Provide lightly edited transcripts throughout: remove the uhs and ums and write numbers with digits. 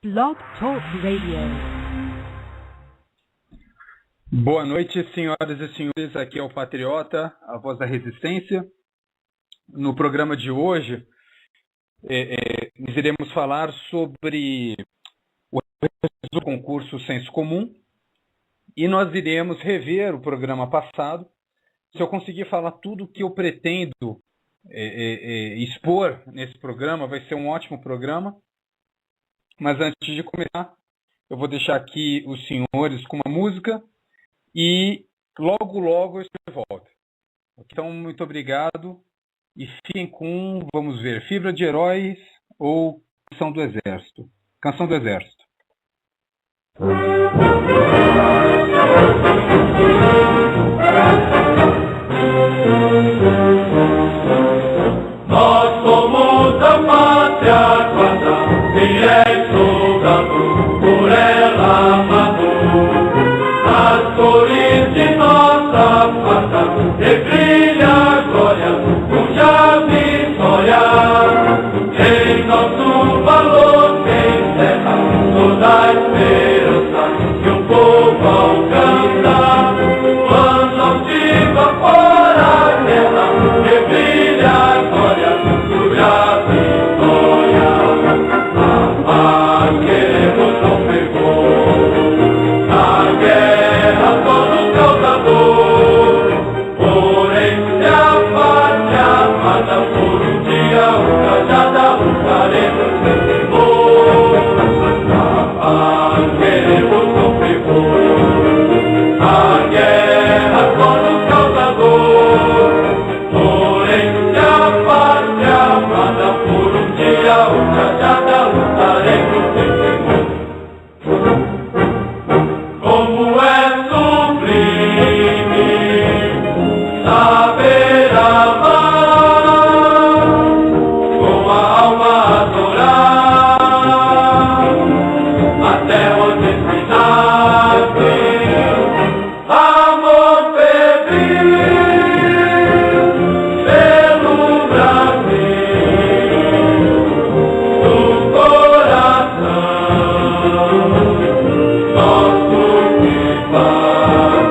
Blog Talk Radio. Boa noite, senhoras e senhores. Aqui é o Patriota, a voz da resistência. No programa de hoje, nós iremos falar sobre o concurso Senso Comum e nós iremos rever o programa passado. Se eu conseguir falar tudo o que eu pretendo expor nesse programa, vai ser um ótimo programa. Mas antes de começar, eu vou deixar aqui os senhores com uma música e logo eu estou de volta. Então, muito obrigado e fiquem com, vamos ver, Fibra de Heróis ou Canção do Exército. Canção do Exército. Nós somos a pátria guarda, fiéis soldados, por ela amado. As cores de nossa pátria, brilha a glória, cuja vitória em nosso valor se encerra toda a esperança que o povo alcança. Quando altiva fora a guerra, brilha a glória, cuja vitória. A paz queremos com fervor, a guerra todo causador. Porém, se a pátria amada por um dia ultrajada, lutaremos sem temor. A paz queremos com fervor, a guerra todo causador. Porém, se a pátria amada por um dia ultrajada, lutaremos sem temor. Como é sublime saber amar, com a alma adorar, até onde se nasce amor febril pelo Brasil do coração. Nosso que faz,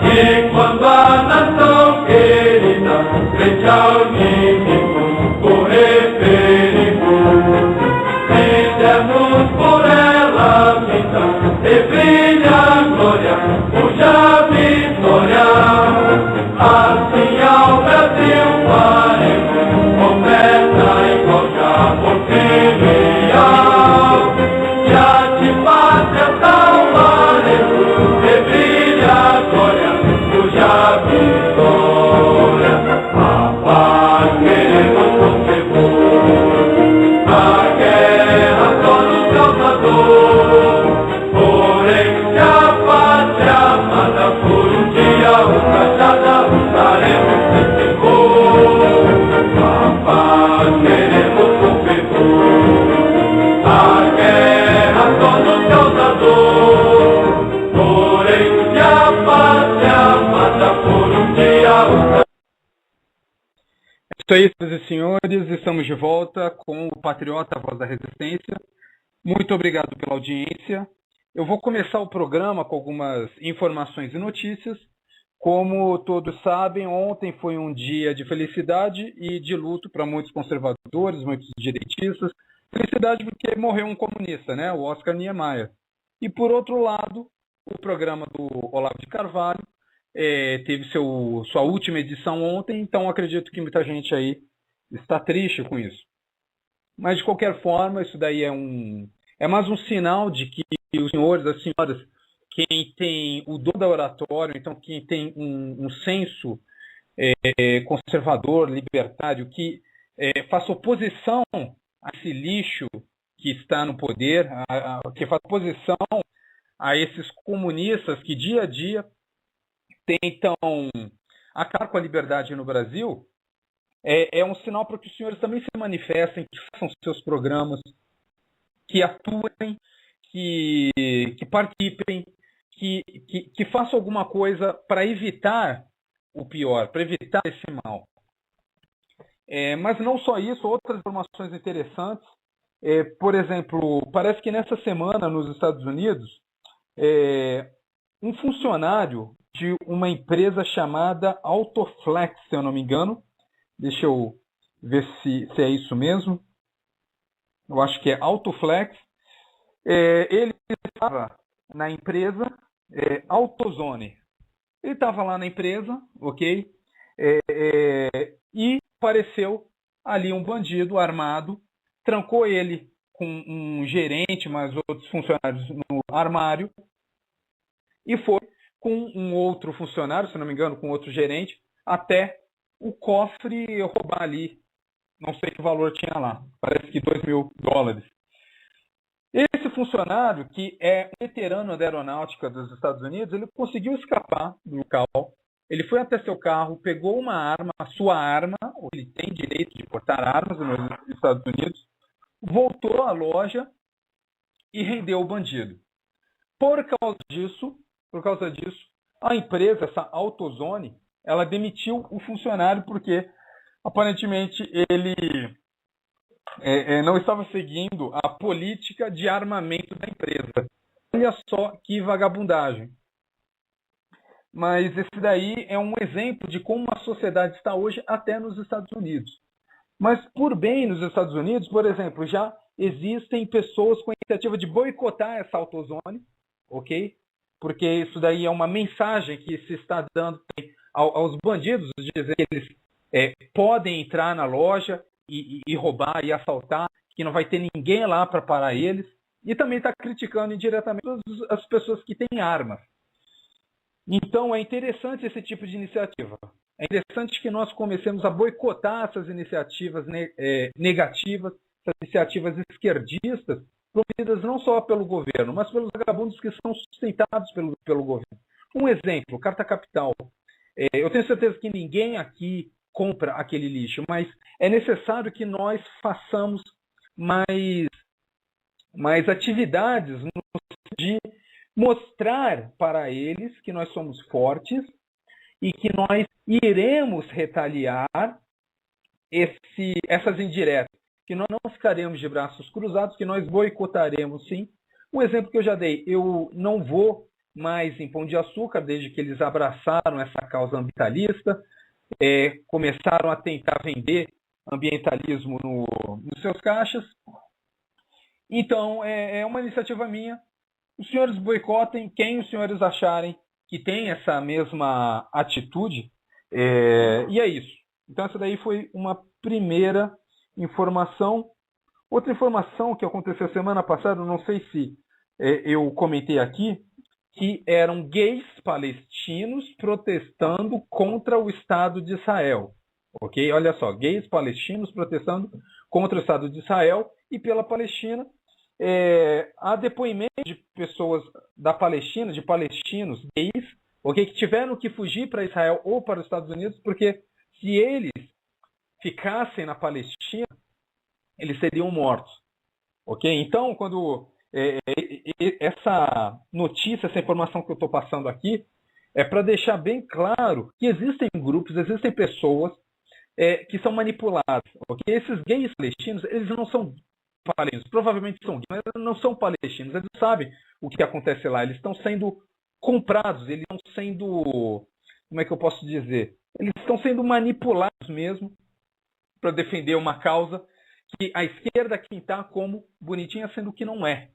e quando a nação querida frente ao inimigo correr perigo, se dermos por ela vida, e brilha a glória, cuja vitória. Assim ao Brasil faremos oferta igual já por filial, e a de pátria salvaremos, e brilha a glória, cuja vitória. A paz queremos com fervor, a guerra só nos causa dor. Porém, se a pátria amada por um dia ultrajada, lutaremos sem temor. A paz queremos com fervor, a guerra só nos causa dor. Porém, se a pátria amada por um dia ultrajada. É isso aí, senhoras e senhores. Estamos de volta com o Patriota, a voz da resistência. Muito obrigado pela audiência. Eu vou começar o programa com algumas informações e notícias. Como todos sabem, ontem foi um dia de felicidade e de luto para muitos conservadores, muitos direitistas. Felicidade porque morreu um comunista, né? O Oscar Niemeyer. E, por outro lado, o programa do Olavo de Carvalho teve sua última edição ontem, então acredito que muita gente aí está triste com isso. Mas, de qualquer forma, isso daí é mais um sinal de que os senhores, as senhoras, quem tem o dom da oratória, então quem tem um senso conservador, libertário, que faça oposição a esse lixo que está no poder, que faça oposição a esses comunistas que dia a dia tentam acabar com a liberdade no Brasil, é um sinal para que os senhores também se manifestem, que façam seus programas, que atuem, que participem, que façam alguma coisa para evitar o pior, para evitar esse mal. Mas não só isso, outras informações interessantes. Por exemplo, parece que nessa semana nos Estados Unidos, um funcionário de uma empresa chamada Autoflex, se eu não me engano, deixa eu ver se é isso mesmo, eu acho que é Autoflex, ele estava na empresa AutoZone. Ele estava lá na empresa, ok? E apareceu ali um bandido armado, trancou ele com um gerente, mais outros funcionários no armário, e foi com um outro funcionário, se não me engano, com outro gerente, até o cofre roubar ali. Não sei que valor tinha lá, parece que $2.000. Esse funcionário, que é um veterano da aeronáutica dos Estados Unidos, ele conseguiu escapar do local. Ele foi até seu carro, pegou uma arma, a sua arma, ele tem direito de portar armas nos Estados Unidos, voltou à loja e rendeu o bandido. Por causa disso, a empresa, essa AutoZone, ela demitiu o funcionário porque aparentemente ele não estava seguindo a política de armamento da empresa. Olha só que vagabundagem. Mas esse daí é um exemplo de como a sociedade está hoje até nos Estados Unidos. Mas por bem nos Estados Unidos, por exemplo, já existem pessoas com a iniciativa de boicotar essa AutoZone, ok? Porque isso daí é uma mensagem que se está dando aos bandidos, de dizer que eles podem entrar na loja e roubar e assaltar, que não vai ter ninguém lá para parar eles, e também está criticando indiretamente as pessoas que têm armas. Então é interessante esse tipo de iniciativa. É interessante que nós comecemos a boicotar essas iniciativas negativas, essas iniciativas esquerdistas, promovidas não só pelo governo, mas pelos vagabundos que são sustentados pelo governo. Um exemplo, Carta Capital. Eu tenho certeza que ninguém aqui compra aquele lixo, mas é necessário que nós façamos mais atividades de mostrar para eles que nós somos fortes e que nós iremos retaliar essas indiretas, que nós não ficaremos de braços cruzados, que nós boicotaremos sim. Um exemplo que eu já dei, eu não vou mais em Pão de Açúcar, desde que eles abraçaram essa causa ambientalista, começaram a tentar vender ambientalismo nos seus caixas. Então, é uma iniciativa minha. Os senhores boicotem quem os senhores acharem que tem essa mesma atitude, e é isso. Então, essa daí foi uma primeira informação. Outra informação que aconteceu semana passada, não sei se eu comentei aqui, que eram gays palestinos protestando contra o Estado de Israel. Ok? Olha só, gays palestinos protestando contra o Estado de Israel e pela Palestina. Há depoimentos de pessoas da Palestina, de palestinos gays, okay, que tiveram que fugir para Israel ou para os Estados Unidos, porque se eles ficassem na Palestina, eles seriam mortos. Ok? Então, quando essa notícia, essa informação que eu estou passando aqui, é para deixar bem claro que existem grupos, existem pessoas que são manipuladas. Okay? Esses gays palestinos, eles não são palestinos, provavelmente são gays, mas não são palestinos. Eles sabem o que acontece lá. Eles estão sendo comprados, eles estão sendo, como é que eu posso dizer? Eles estão sendo manipulados mesmo para defender uma causa que a esquerda quinta como bonitinha, sendo que não é.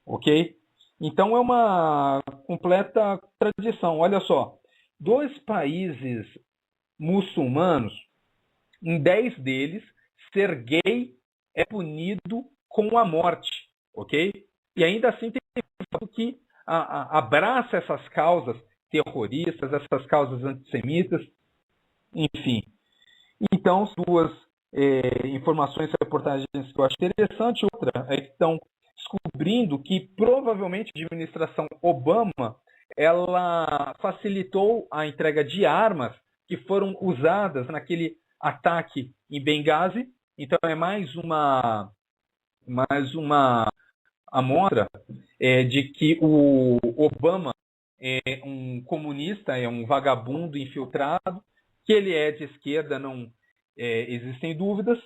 Ok? Então é uma completa tradição. Olha só, 2 países muçulmanos, em 10 deles, ser gay é punido com a morte. Ok? E ainda assim tem que abraça essas causas terroristas, essas causas antissemitas, enfim. Então, 2 informações e reportagens que eu acho interessante. Outra é que estão descobrindo que provavelmente a administração Obama ela facilitou a entrega de armas que foram usadas naquele ataque em Benghazi. Então é mais uma amostra de que o Obama é um comunista, é um vagabundo infiltrado, que ele é de esquerda, não existem dúvidas.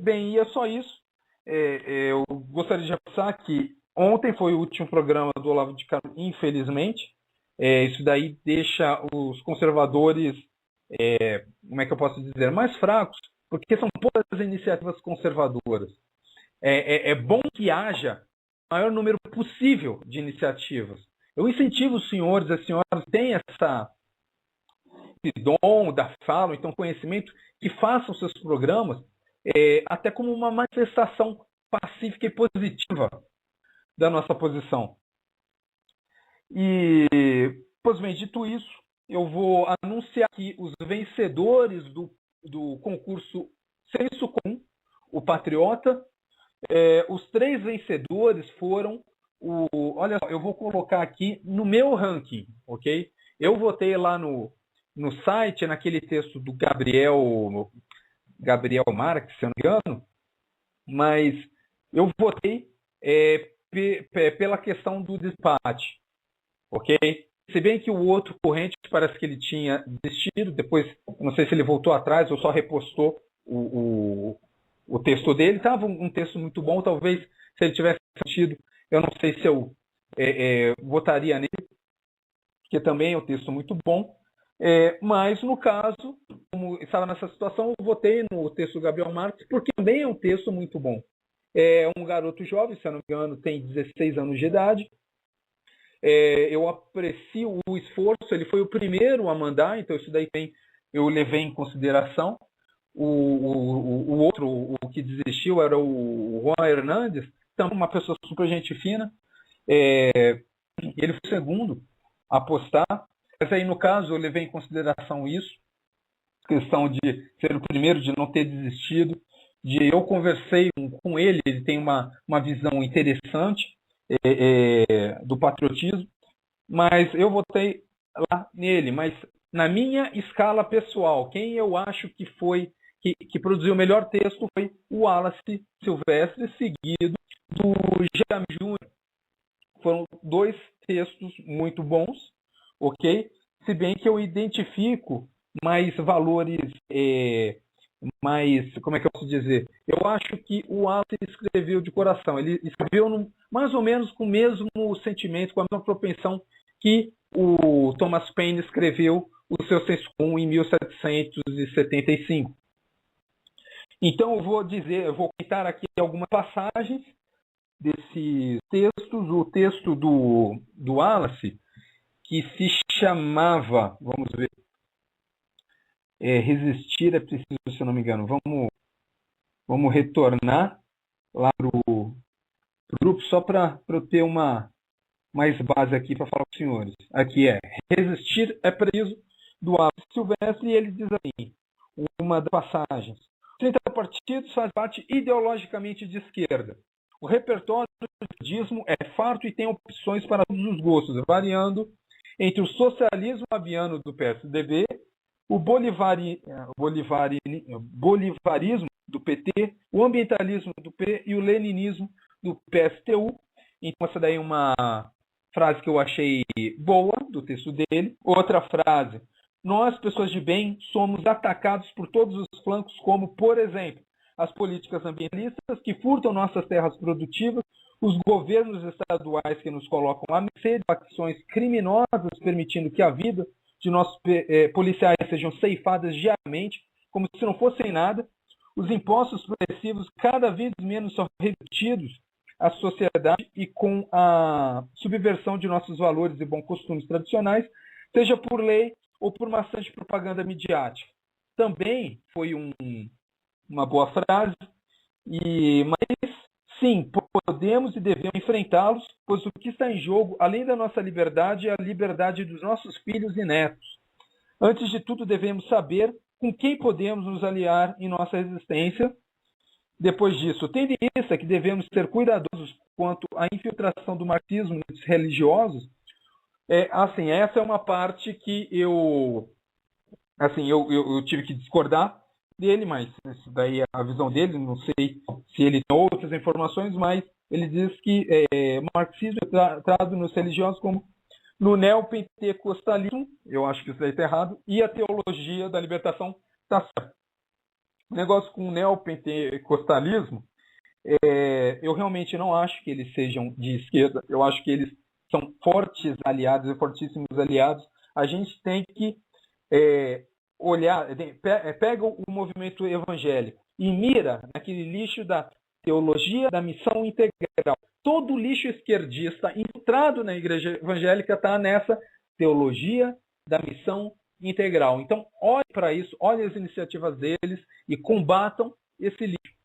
Bem, e é só isso. Eu gostaria de reforçar que ontem foi o último programa do Olavo de Carvalho, infelizmente. Isso daí deixa os conservadores, como é que eu posso dizer, mais fracos, porque são poucas iniciativas conservadoras. É bom que haja o maior número possível de iniciativas. Eu incentivo os senhores, as senhoras que têm esse dom da fala, então conhecimento, que façam seus programas até como uma manifestação pacífica e positiva da nossa posição. E, pois bem, dito isso, eu vou anunciar aqui os vencedores do concurso Senso Comum, o Patriota. Os 3 vencedores foram olha só, eu vou colocar aqui no meu ranking, ok? Eu votei lá no site, naquele texto do Gabriel Marques, se eu não me engano, mas eu votei pela questão do desempate, ok? Se bem que o outro corrente parece que ele tinha desistido, depois, não sei se ele voltou atrás ou só repostou o texto dele. Estava um texto muito bom, talvez se ele tivesse sentido, eu não sei se eu votaria nele, porque também é um texto muito bom. Mas, no caso, como estava nessa situação, eu votei no texto do Gabriel Marques, porque também é um texto muito bom. É um garoto jovem, se eu não me engano, tem 16 anos de idade. Eu aprecio o esforço, ele foi o primeiro a mandar, então isso daí eu levei em consideração. O outro, o que desistiu, era o Juan Hernandes, também uma pessoa super gente fina. Ele foi o segundo a postar, mas aí no caso eu levei em consideração isso, questão de ser o primeiro, de não ter desistido. Eu conversei com ele, ele tem uma visão interessante do patriotismo, mas eu votei lá nele. Mas na minha escala pessoal, quem eu acho que foi que produziu o melhor texto foi o Wallace Silvestre, seguido do Jeremy Júnior. Foram 2 textos muito bons, ok? Se bem que eu identifico mais valores, mais, como é que eu posso dizer? Eu acho que o Wallace escreveu de coração. Ele escreveu mais ou menos com o mesmo sentimento, com a mesma propensão que o Thomas Paine escreveu o seu Senso Comum em 1775. Então eu vou citar aqui algumas passagens desses textos. O texto do Wallace, que se chamava, vamos ver, Resistir é Preciso, se eu não me engano. Vamos retornar lá para o grupo, só para eu ter mais base aqui para falar com os senhores. Aqui Resistir é Preciso, do Wallace Silvestre, e ele diz assim, uma das passagens: 30 partidos faz parte ideologicamente de esquerda. O repertório do esquerdismo é farto e tem opções para todos os gostos, variando entre o socialismo fabiano do PSDB, o bolivarismo do PT, o ambientalismo do PT e o leninismo do PSTU. Então, essa daí é uma frase que eu achei boa do texto dele. Outra frase: nós, pessoas de bem, somos atacados por todos os flancos, como, por exemplo, as políticas ambientalistas que furtam nossas terras produtivas, os governos estaduais que nos colocam à mercê de facções criminosas, permitindo que a vida de nossos policiais sejam ceifadas diariamente, como se não fossem nada, os impostos progressivos cada vez menos são revertidos à sociedade e com a subversão de nossos valores e bons costumes tradicionais, seja por lei ou por maçante propaganda midiática. Também foi uma boa frase, mas sim, podemos e devemos enfrentá-los, pois o que está em jogo, além da nossa liberdade, é a liberdade dos nossos filhos e netos. Antes de tudo, devemos saber com quem podemos nos aliar em nossa resistência. Depois disso, tendo em vista que devemos ser cuidadosos quanto à infiltração do marxismo nos religiosos, essa é uma parte que eu tive que discordar dele, mas isso daí é a visão dele, não sei se ele tem outras informações, mas ele diz que marxismo é tratado nos religiosos como no neopentecostalismo, eu acho que isso daí está errado, e a teologia da libertação está certa. O negócio com o neopentecostalismo, eu realmente não acho que eles sejam de esquerda. Eu acho que eles são fortes aliados e fortíssimos aliados. A gente tem que olhar, pega o movimento evangélico e mira naquele lixo da teologia da missão integral. Todo lixo esquerdista infiltrado na igreja evangélica está nessa teologia da missão integral. Então, olhe para isso, olhe as iniciativas deles e combatam esse lixo.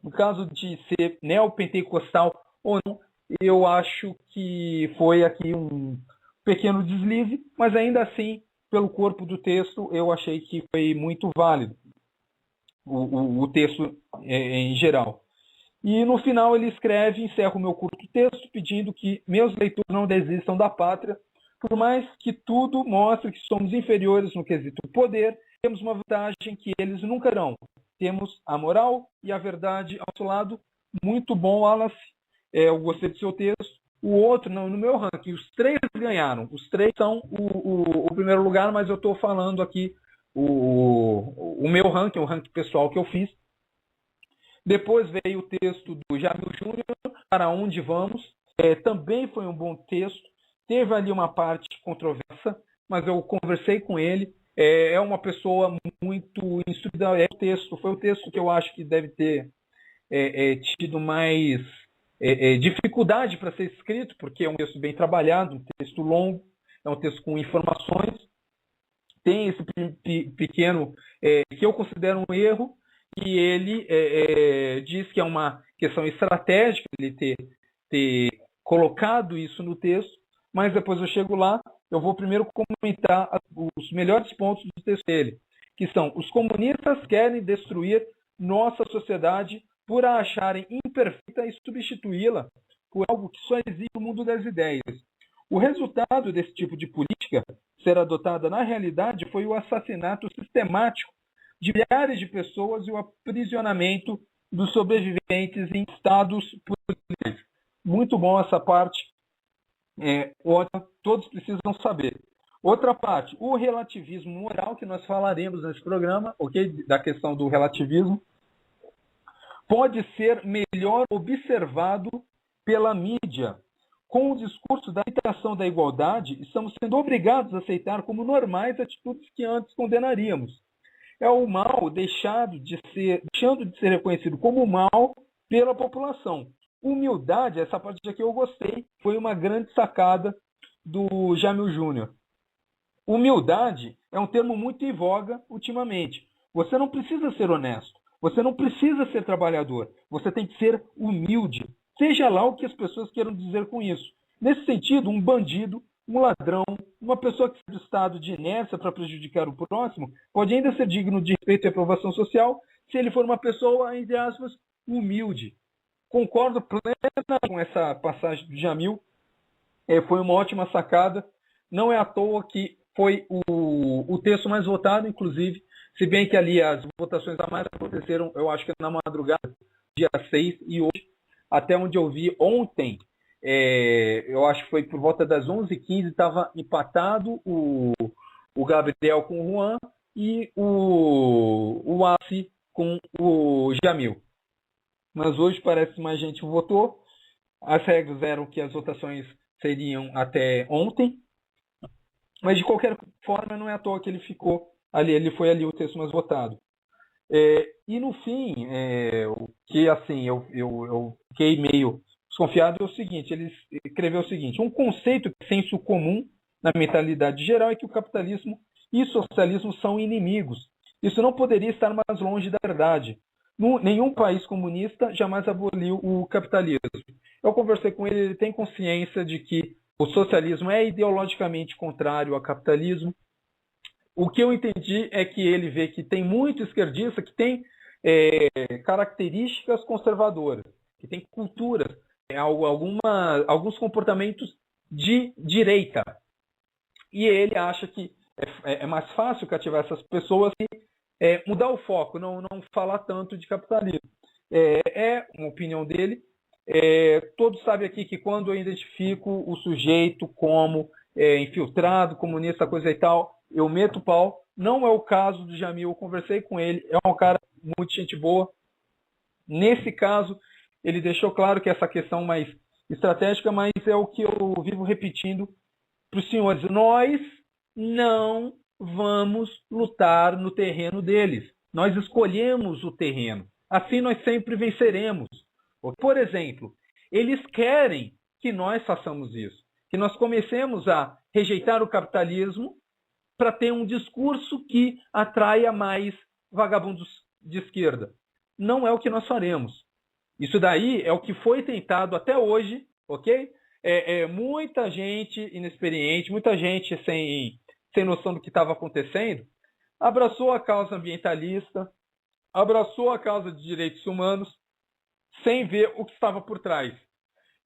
No caso de ser neopentecostal ou não, eu acho que foi aqui um pequeno deslize, mas ainda assim, pelo corpo do texto, eu achei que foi muito válido o texto em geral. E no final ele escreve, encerra o meu curto texto, pedindo que meus leitores não desistam da pátria, por mais que tudo mostre que somos inferiores no quesito poder, temos uma vantagem que eles nunca terão. Temos a moral e a verdade ao nosso lado. Muito bom, Wallace. Eu gostei do seu texto. O outro, no meu ranking, os 3 ganharam. Os 3 são o primeiro lugar, mas eu estou falando aqui o meu ranking, o ranking pessoal que eu fiz. Depois veio o texto do Jamil Júnior, Para Onde Vamos. Também foi um bom texto. Teve ali uma parte controversa, mas eu conversei com ele. É uma pessoa muito instruída. Foi o texto que eu acho que deve ter tido mais dificuldade para ser escrito, porque é um texto bem trabalhado, um texto longo, é um texto com informações. Tem esse pequeno que eu considero um erro, e ele diz que é uma questão estratégica ele ter colocado isso no texto, mas depois eu chego lá, eu vou primeiro comentar os melhores pontos do texto dele, que são: os comunistas querem destruir nossa sociedade por a acharem imperfeita e substituí-la por algo que só existe no mundo das ideias. O resultado desse tipo de política ser adotada na realidade foi o assassinato sistemático de milhares de pessoas e o aprisionamento dos sobreviventes em estados políticos. Muito bom essa parte. Todos precisam saber. Outra parte, o relativismo moral, que nós falaremos nesse programa, ok? Da questão do relativismo, pode ser melhor observado pela mídia. Com o discurso da aceitação da igualdade, estamos sendo obrigados a aceitar como normais atitudes que antes condenaríamos. É o mal deixando de ser reconhecido como mal pela população. Humildade, essa parte aqui eu gostei, foi uma grande sacada do Jamil Júnior. Humildade é um termo muito em voga ultimamente. Você não precisa ser honesto, você não precisa ser trabalhador, você tem que ser humilde. Seja lá o que as pessoas queiram dizer com isso. Nesse sentido, um bandido, um ladrão, uma pessoa que sai do estado de inércia para prejudicar o próximo, pode ainda ser digno de respeito e aprovação social se ele for uma pessoa, entre aspas, humilde. Concordo plenamente com essa passagem do Jamil. Foi uma ótima sacada. Não é à toa que foi o texto mais votado, inclusive, se bem que ali as votações a mais aconteceram, eu acho que na madrugada, dia 6, e hoje, até onde eu vi ontem, eu acho que foi por volta das 11h15, estava empatado o Gabriel com o Juan e o Wallace com o Jamil. Mas hoje parece que mais gente votou. As regras eram que as votações seriam até ontem. Mas, de qualquer forma, não é à toa que ele ficou ali. Ele foi ali o texto mais votado. E, no fim, o que assim, eu fiquei meio desconfiado é o seguinte. Ele escreveu o seguinte: um conceito de senso comum na mentalidade geral é que o capitalismo e o socialismo são inimigos. Isso não poderia estar mais longe da verdade. Nenhum país comunista jamais aboliu o capitalismo. Eu conversei com ele, ele tem consciência de que o socialismo é ideologicamente contrário ao capitalismo. O que eu entendi é que ele vê que tem muito esquerdista que tem características conservadoras, que tem culturas, alguns comportamentos de direita. E ele acha que é mais fácil cativar essas pessoas e mudar o foco, não falar tanto de capitalismo. É uma opinião dele. Todos sabem aqui que quando eu identifico o sujeito como infiltrado, comunista, coisa e tal, eu meto o pau. Não é o caso do Jamil, eu conversei com ele, é um cara muito gente boa. Nesse caso, ele deixou claro que essa questão mais estratégica, mas é o que eu vivo repetindo para os senhores. Nós não vamos lutar no terreno deles. Nós escolhemos o terreno. Assim nós sempre venceremos. Por exemplo, eles querem que nós façamos isso, que nós comecemos a rejeitar o capitalismo para ter um discurso que atraia mais vagabundos de esquerda. Não é o que nós faremos. Isso daí é o que foi tentado até hoje, ok? Muita gente inexperiente, muita gente sem noção do que estava acontecendo, abraçou a causa ambientalista, abraçou a causa de direitos humanos, sem ver o que estava por trás.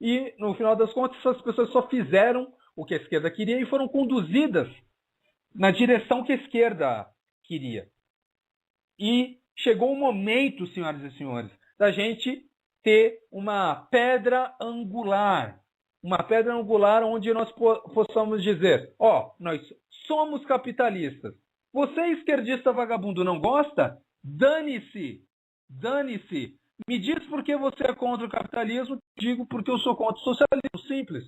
E, no final das contas, essas pessoas só fizeram o que a esquerda queria e foram conduzidas na direção que a esquerda queria. E chegou o momento, senhoras e senhores, da gente ter uma pedra angular onde nós possamos dizer, nós somos capitalistas. Você, esquerdista vagabundo, não gosta? Dane-se! Dane-se! Me diz por que você é contra o capitalismo, digo porque eu sou contra o socialismo. Simples.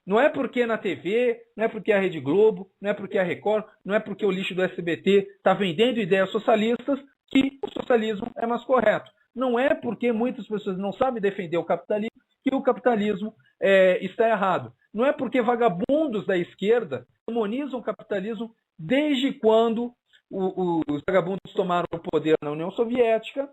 Não é porque na TV, não é porque a Rede Globo, não é porque a Record, não é porque o lixo do SBT está vendendo ideias socialistas que o socialismo é mais correto. Não é porque muitas pessoas não sabem defender o capitalismo que o capitalismo está errado. Não é porque vagabundos da esquerda demonizam o capitalismo desde quando os vagabundos tomaram o poder na União Soviética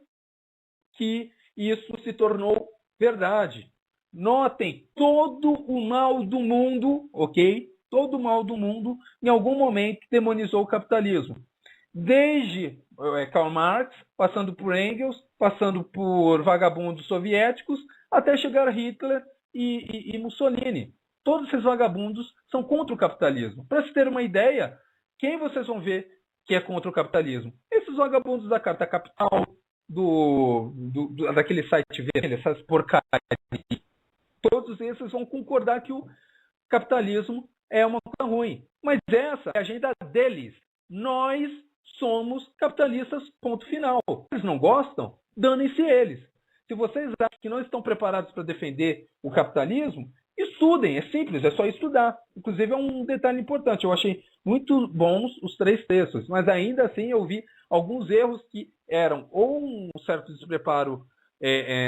que isso se tornou verdade. Notem, todo o mal do mundo, ok? Todo o mal do mundo, em algum momento, demonizou o capitalismo. Desde Karl Marx, passando por Engels, passando por vagabundos soviéticos, até chegar Hitler e Mussolini. Todos esses vagabundos são contra o capitalismo. Para se ter uma ideia, quem vocês vão ver que é contra o capitalismo? Esses vagabundos da Carta Capital, daquele site velho, essas porcarias. Todos esses vão concordar que o capitalismo é uma coisa ruim. Mas essa é a agenda deles. Nós somos capitalistas, ponto final. Eles não gostam? Danem-se eles. Se vocês acham que não estão preparados para defender o capitalismo, estudem, é simples, é só estudar. Inclusive é um detalhe importante, eu achei muito bons os 3 textos, mas ainda assim eu vi alguns erros que eram ou um certo despreparo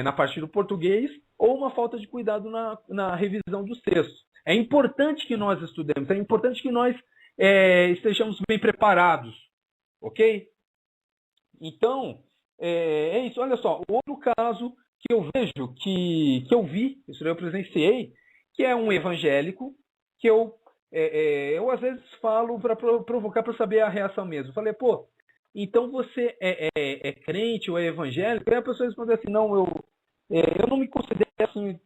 na parte do português ou uma falta de cuidado na revisão dos textos. É importante que nós estudemos, é importante que nós estejamos bem preparados, ok? Então, é isso. Olha só, outro caso que eu vejo, que eu vi, isso eu presenciei, que é um evangélico, que eu às vezes falo para provocar, para saber a reação mesmo. Eu falei, pô, então você é crente ou é evangélico? E a pessoa respondeu assim, não, eu não me considero assim,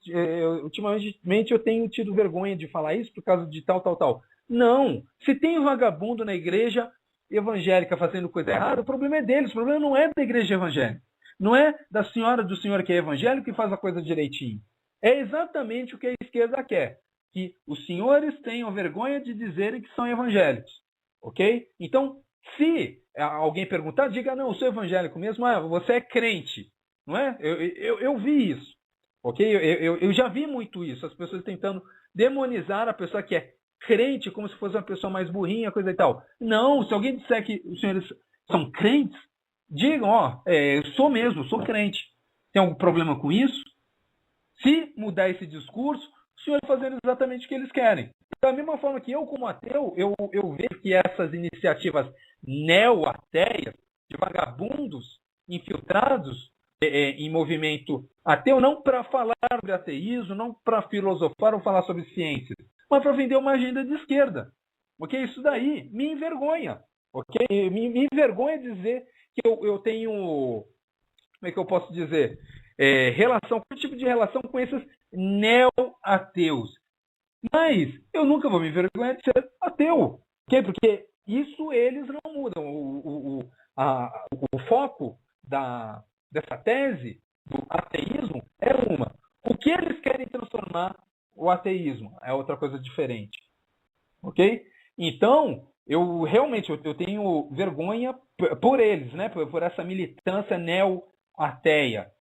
ultimamente eu tenho tido vergonha de falar isso por causa de tal. Não, se tem vagabundo na igreja evangélica fazendo coisa errada, o problema é deles, o problema não é da igreja evangélica. Não é da senhora, do senhor que é evangélico que faz a coisa direitinho. É exatamente o que a esquerda quer. Que os senhores tenham vergonha de dizerem que são evangélicos. Ok? Então, se alguém perguntar, diga, não, eu sou evangélico mesmo, você é crente. Não é? Eu vi isso. Ok? Eu já vi muito isso. As pessoas tentando demonizar a pessoa que é crente como se fosse uma pessoa mais burrinha, coisa e tal. Não, se alguém disser que os senhores são crentes, digam, eu sou mesmo, eu sou crente. Tem algum problema com isso? Se mudar esse discurso, os senhores fazendo exatamente o que eles querem. Da mesma forma que eu, como ateu, eu vejo que essas iniciativas neo-ateias, de vagabundos infiltrados em movimento ateu, não para falar sobre ateísmo, não para filosofar ou falar sobre ciências, mas para vender uma agenda de esquerda. Ok? Isso daí me envergonha. Ok? Me envergonha dizer que eu tenho, como é que eu posso dizer, qual tipo de relação com esses neo-ateus. Mas eu nunca vou me envergonhar de ser ateu. Okay? Porque isso eles não mudam. O foco dessa tese do ateísmo é uma. O que eles querem transformar o ateísmo é outra coisa diferente. Ok? Então, eu realmente eu tenho vergonha por eles, né? Por essa militância neo-ateia.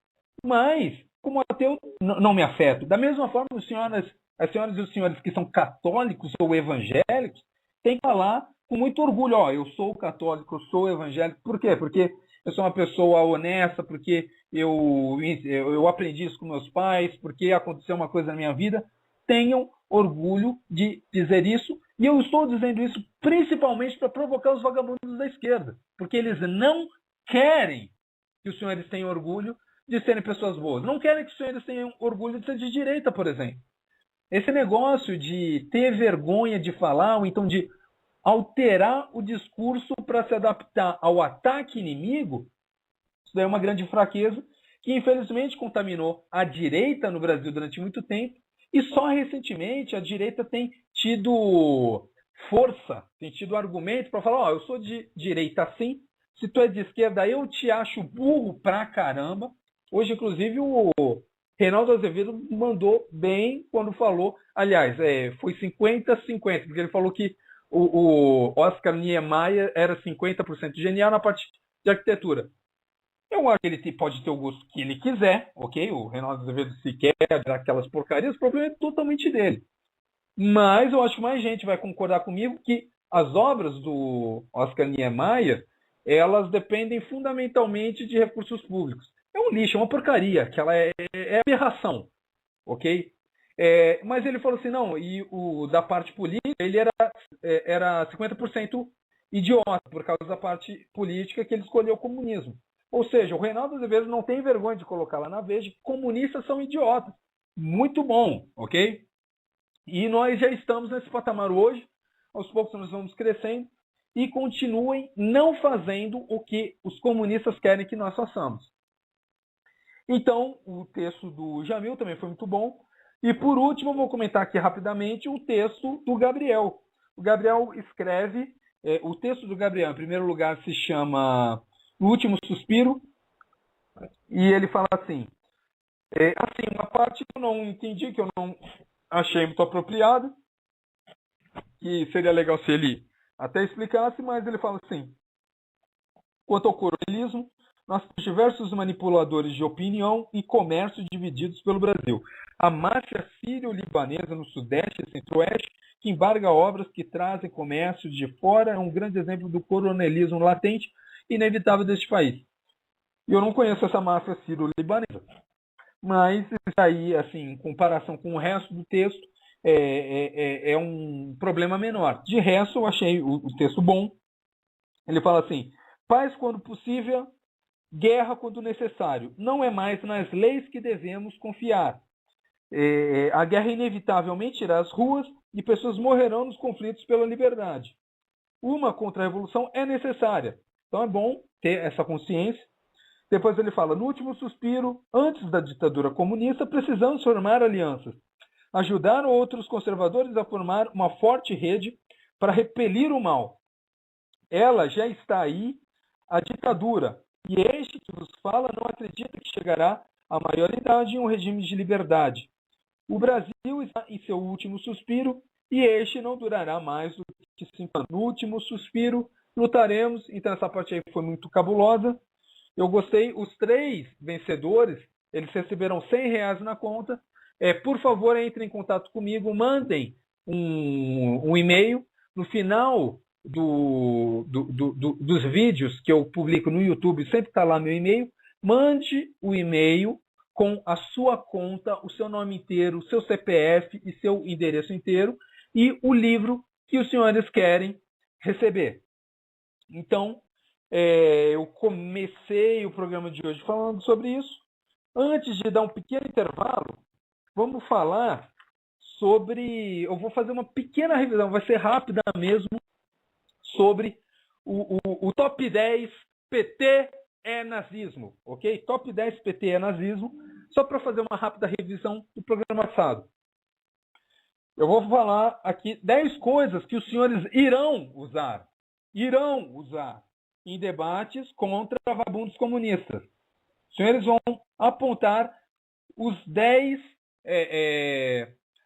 Mas, como ateu, não me afeto. Da mesma forma, as senhoras e os senhores que são católicos ou evangélicos têm que falar com muito orgulho. Ó, eu sou católico, eu sou evangélico. Por quê? Porque eu sou uma pessoa honesta, porque eu aprendi isso com meus pais, porque aconteceu uma coisa na minha vida. Tenham orgulho de dizer isso. E eu estou dizendo isso principalmente para provocar os vagabundos da esquerda. Porque eles não querem que os senhores tenham orgulho de serem pessoas boas. Não querem que os senhores tenham orgulho de ser de direita, por exemplo. Esse negócio de ter vergonha de falar, ou então de alterar o discurso para se adaptar ao ataque inimigo, isso daí é uma grande fraqueza que infelizmente contaminou a direita no Brasil durante muito tempo, e só recentemente a direita tem tido força, tem tido argumento para falar, eu sou de direita sim, se tu é de esquerda eu te acho burro pra caramba. Hoje, inclusive, o Reinaldo Azevedo mandou bem quando falou, aliás, foi 50-50, porque ele falou que o Oscar Niemeyer era 50% genial na parte de arquitetura. Eu acho que ele pode ter o gosto que ele quiser, ok? O Reinaldo Azevedo se quer aquelas porcarias, o problema é totalmente dele. Mas eu acho que mais gente vai concordar comigo que as obras do Oscar Niemeyer, elas dependem fundamentalmente de recursos públicos. É um lixo, é uma porcaria, que ela é aberração, ok? Mas ele falou assim, não, e o da parte política, ele era 50% idiota, por causa da parte política que ele escolheu o comunismo. Ou seja, o Reinaldo Azevedo não tem vergonha de colocar lá na Veja que comunistas são idiotas. Muito bom, ok? E nós já estamos nesse patamar hoje, aos poucos nós vamos crescendo, e continuem não fazendo o que os comunistas querem que nós façamos. Então, o texto do Jamil também foi muito bom. E por último, eu vou comentar aqui rapidamente o texto do Gabriel. O Gabriel escreve, o texto do Gabriel, em primeiro lugar, se chama O Último Suspiro, e ele fala assim, uma parte que eu não entendi, que eu não achei muito apropriada, que seria legal se ele até explicasse, mas ele fala assim, quanto ao coronelismo, nós temos diversos manipuladores de opinião e comércio divididos pelo Brasil. A máfia sírio-libanesa no Sudeste e Centro-Oeste, que embarga obras que trazem comércio de fora, é um grande exemplo do coronelismo latente e inevitável deste país. E eu não conheço essa máfia sírio-libanesa. Mas isso aí, assim, em comparação com o resto do texto, é um problema menor. De resto, eu achei o texto bom. Ele fala assim, paz quando possível, guerra quando necessário. Não é mais nas leis que devemos confiar. A guerra inevitavelmente irá às ruas e pessoas morrerão nos conflitos pela liberdade. Uma contra-revolução é necessária. Então é bom ter essa consciência. Depois ele fala, no último suspiro, antes da ditadura comunista, precisamos formar alianças. Ajudar outros conservadores a formar uma forte rede para repelir o mal. Ela já está aí, a ditadura. E este que vos fala não acredita que chegará à maioridade em um regime de liberdade. O Brasil está em seu último suspiro e este não durará mais do que 5 anos. No último suspiro, lutaremos. Então essa parte aí foi muito cabulosa. Eu gostei. Os 3 vencedores, eles receberam R$100 na conta. Por favor, entrem em contato comigo, mandem um e-mail. No final dos vídeos que eu publico no YouTube, sempre está lá meu e-mail. Mande o e-mail com a sua conta, o seu nome inteiro, o seu CPF e seu endereço inteiro e o livro que os senhores querem receber. Então, eu comecei o programa de hoje falando sobre isso. Antes de dar um pequeno intervalo, vamos falar sobre... Eu vou fazer uma pequena revisão, vai ser rápida mesmo, sobre o top 10 PT é nazismo, ok? Top 10 PT é nazismo, só para fazer uma rápida revisão do programa passado. Eu vou falar aqui 10 coisas que os senhores irão usar em debates contra vagabundos comunistas. Os senhores vão apontar os 10,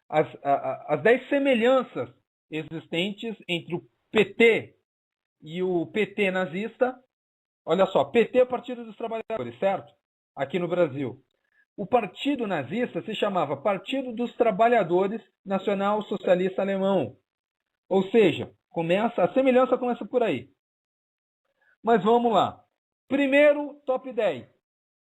as 10 semelhanças existentes entre o PT e o PT nazista. Olha só, PT é o Partido dos Trabalhadores, certo? Aqui no Brasil. O partido nazista se chamava Partido dos Trabalhadores Nacional Socialista Alemão. Ou seja, a semelhança começa por aí. Mas vamos lá. Primeiro, top 10.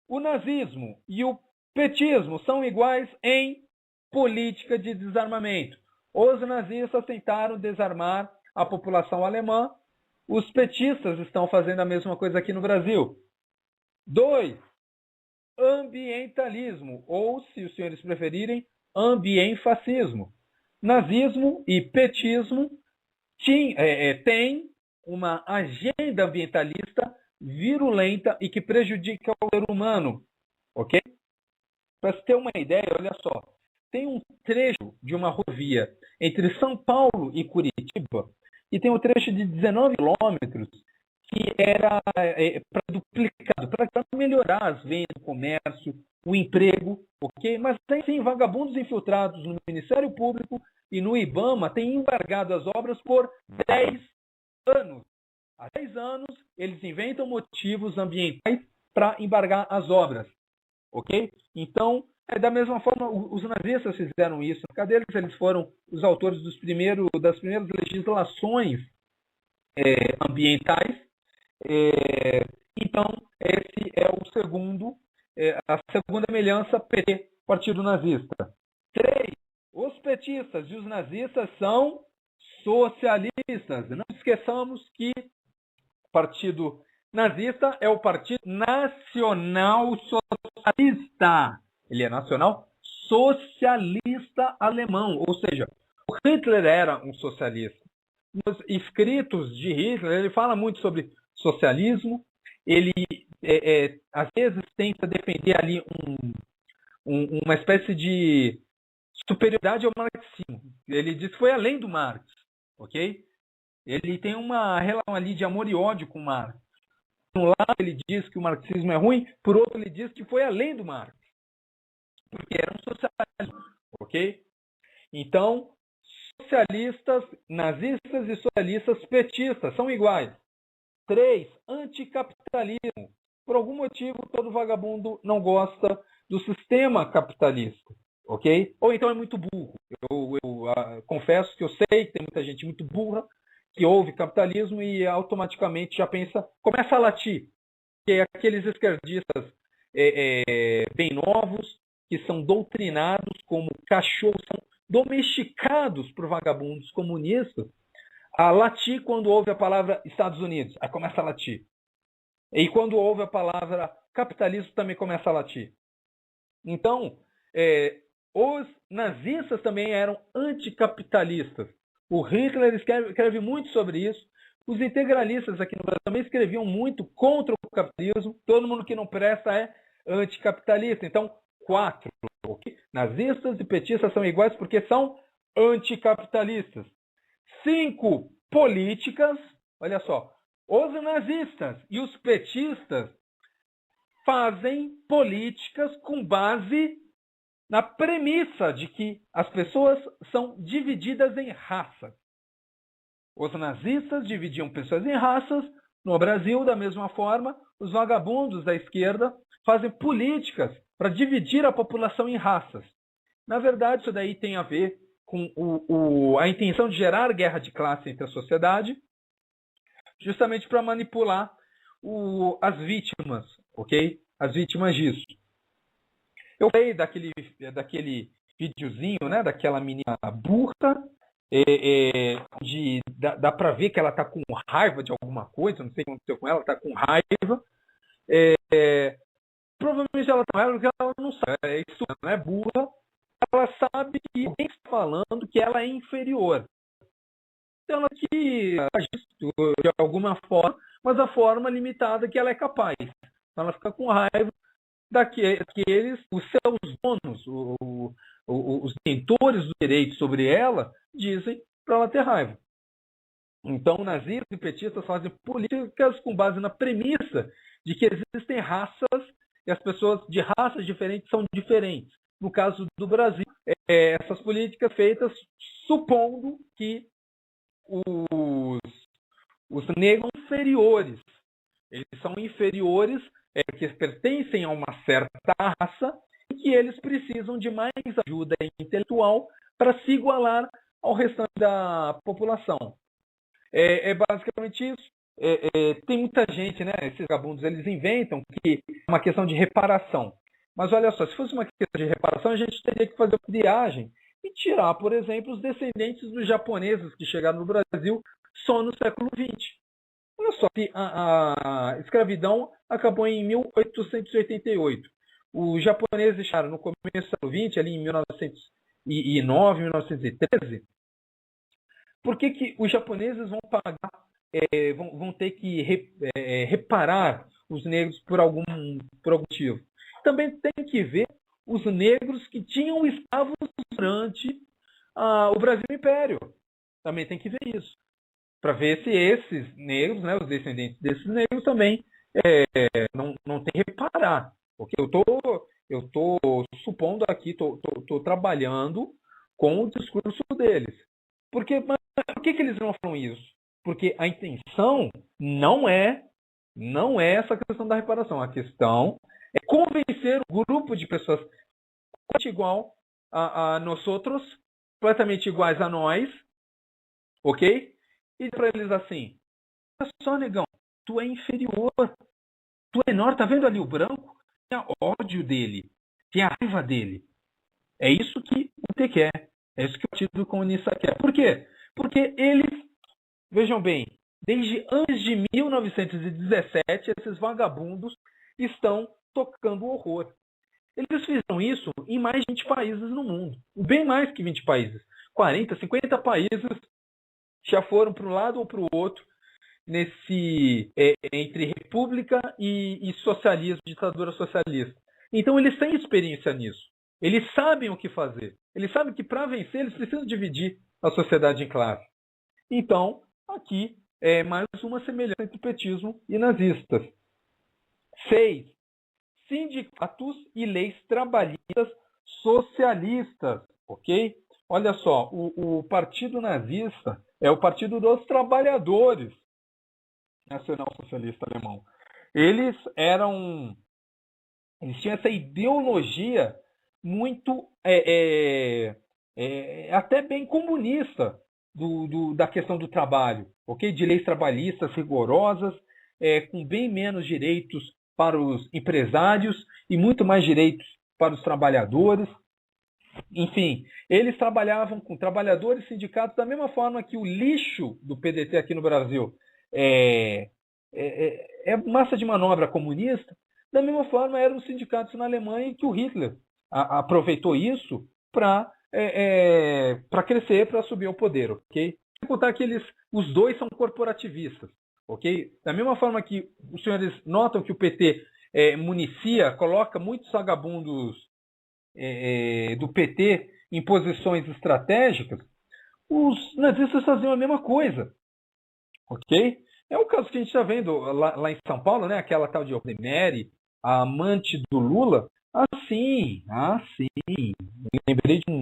O nazismo e o petismo são iguais em política de desarmamento. Os nazistas tentaram desarmar a população alemã. Os petistas estão fazendo a mesma coisa aqui no Brasil. 2. Ambientalismo, ou, se os senhores preferirem, ambienfascismo. Nazismo e petismo têm uma agenda ambientalista virulenta e que prejudica o ser humano. Ok? Para se ter uma ideia, olha só. Tem um trecho de uma rodovia entre São Paulo e Curitiba, e tem um trecho de 19 quilômetros que era duplicado para melhorar as vendas, o comércio, o emprego, ok? Mas tem vagabundos infiltrados no Ministério Público e no IBAMA têm embargado as obras por 10 anos. Há 10 anos, eles inventam motivos ambientais para embargar as obras, ok? Então, da mesma forma, os nazistas fizeram isso. Na deles, eles foram os autores das primeiras legislações ambientais. Então, esse é a segunda semelhança PT, Partido Nazista. 3. Os petistas e os nazistas são socialistas. Não esqueçamos que o Partido Nazista é o Partido Nacional Socialista. Ele é nacional socialista alemão, ou seja, o Hitler era um socialista. Nos escritos de Hitler, ele fala muito sobre socialismo, ele às vezes tenta defender ali uma espécie de superioridade ao marxismo. Ele diz que foi além do Marx, ok? Ele tem uma relação ali de amor e ódio com Marx. Por um lado ele diz que o marxismo é ruim, por outro ele diz que foi além do Marx, porque era um socialismo, ok? Então, socialistas, nazistas e socialistas petistas são iguais. 3. Anticapitalismo. Por algum motivo, todo vagabundo não gosta do sistema capitalista, ok? Ou então é muito burro. Eu confesso que eu sei que tem muita gente muito burra que ouve capitalismo e automaticamente já pensa, começa a latir. Que é aqueles esquerdistas bem novos, que são doutrinados como cachorros, são domesticados por vagabundos comunistas, a latir quando ouve a palavra Estados Unidos. Aí começa a latir. E quando ouve a palavra capitalismo, também começa a latir. Então, os nazistas também eram anticapitalistas. O Hitler escreve muito sobre isso. Os integralistas aqui no Brasil também escreviam muito contra o capitalismo. Todo mundo que não presta é anticapitalista. Então, 4. Okay? Nazistas e petistas são iguais porque são anticapitalistas. 5. Políticas. Olha só. Os nazistas e os petistas fazem políticas com base na premissa de que as pessoas são divididas em raças. Os nazistas dividiam pessoas em raças. No Brasil, da mesma forma, os vagabundos da esquerda fazem políticas para dividir a população em raças. Na verdade, isso daí tem a ver com a intenção de gerar guerra de classe entre a sociedade, justamente para manipular as vítimas, ok? As vítimas disso. Eu falei daquele videozinho, né? Daquela menina burra, dá para ver que ela está com raiva de alguma coisa, não sei o que aconteceu com ela, está com raiva. Provavelmente ela está com raiva porque ela não sabe, isso não é burra, ela sabe que alguém está falando que ela é inferior. Então ela que age de alguma forma, mas a forma limitada que ela é capaz. Então ela fica com raiva daqueles, os seus donos, os detentores do direito sobre ela, dizem para ela ter raiva. Então, nazistas e petistas fazem políticas com base na premissa de que existem raças e as pessoas de raças diferentes são diferentes. No caso do Brasil, essas políticas feitas supondo que os negros inferiores. Eles são inferiores, que pertencem a uma certa raça e que eles precisam de mais ajuda intelectual para se igualar ao restante da população. É basicamente isso. Tem muita gente, né? Esses vagabundos, eles inventam que é uma questão de reparação. Mas olha só, se fosse uma questão de reparação, a gente teria que fazer uma viagem e tirar, por exemplo, os descendentes dos japoneses que chegaram no Brasil só no século XX. Olha só, a escravidão acabou em 1888. Os japoneses chegaram no começo do século XX, ali em 1909, 1913. Por que os japoneses vão pagar, vão ter que reparar os negros por algum motivo? Também tem que ver os negros que tinham escravos durante o Brasil Império. Também tem que ver isso. Para ver se esses negros, né, os descendentes desses negros também não tem que reparar. Porque eu estou supondo aqui, estou trabalhando com o discurso deles. Por que eles não falam isso? Porque a intenção não é essa questão da reparação. A questão é convencer um grupo de pessoas completamente igual a nós outros, completamente iguais a nós, ok? E para eles assim, olha só, negão, tu é inferior, tu é menor, tá vendo ali o branco? Tem ódio dele, tem a raiva dele. É isso que o PT quer, é isso que o Partido Comunista quer. Por quê? Porque eles, vejam bem, desde antes de 1917, esses vagabundos estão tocando horror. Eles fizeram isso em mais de 20 países no mundo. Bem mais que 20 países. 40, 50 países já foram para um lado ou para o outro entre república e socialismo, ditadura socialista. Então eles têm experiência nisso. Eles sabem o que fazer. Eles sabem que para vencer eles precisam dividir a sociedade em classes. Então, aqui é mais uma semelhança entre petismo e nazistas. 6. Sindicatos e leis trabalhistas socialistas. Ok? Olha só, o Partido Nazista é o Partido dos Trabalhadores Nacional Socialista Alemão. Eles tinham essa ideologia muito até bem comunista da questão do trabalho, ok? De leis trabalhistas rigorosas, com bem menos direitos para os empresários e muito mais direitos para os trabalhadores. Enfim, eles trabalhavam com trabalhadores e sindicatos da mesma forma que o lixo do PDT aqui no Brasil é massa de manobra comunista. Da mesma forma eram os sindicatos na Alemanha e que o Hitler aproveitou isso para crescer, para subir ao poder, ok? Sem contar que os dois são corporativistas, ok? Da mesma forma que os senhores notam que o PT coloca muitos vagabundos do PT em posições estratégicas, os nazistas faziam a mesma coisa, ok? É o caso que a gente está vendo lá em São Paulo, né? Aquela tal de Rosemary, a amante do Lula. Sim. Lembrei de um...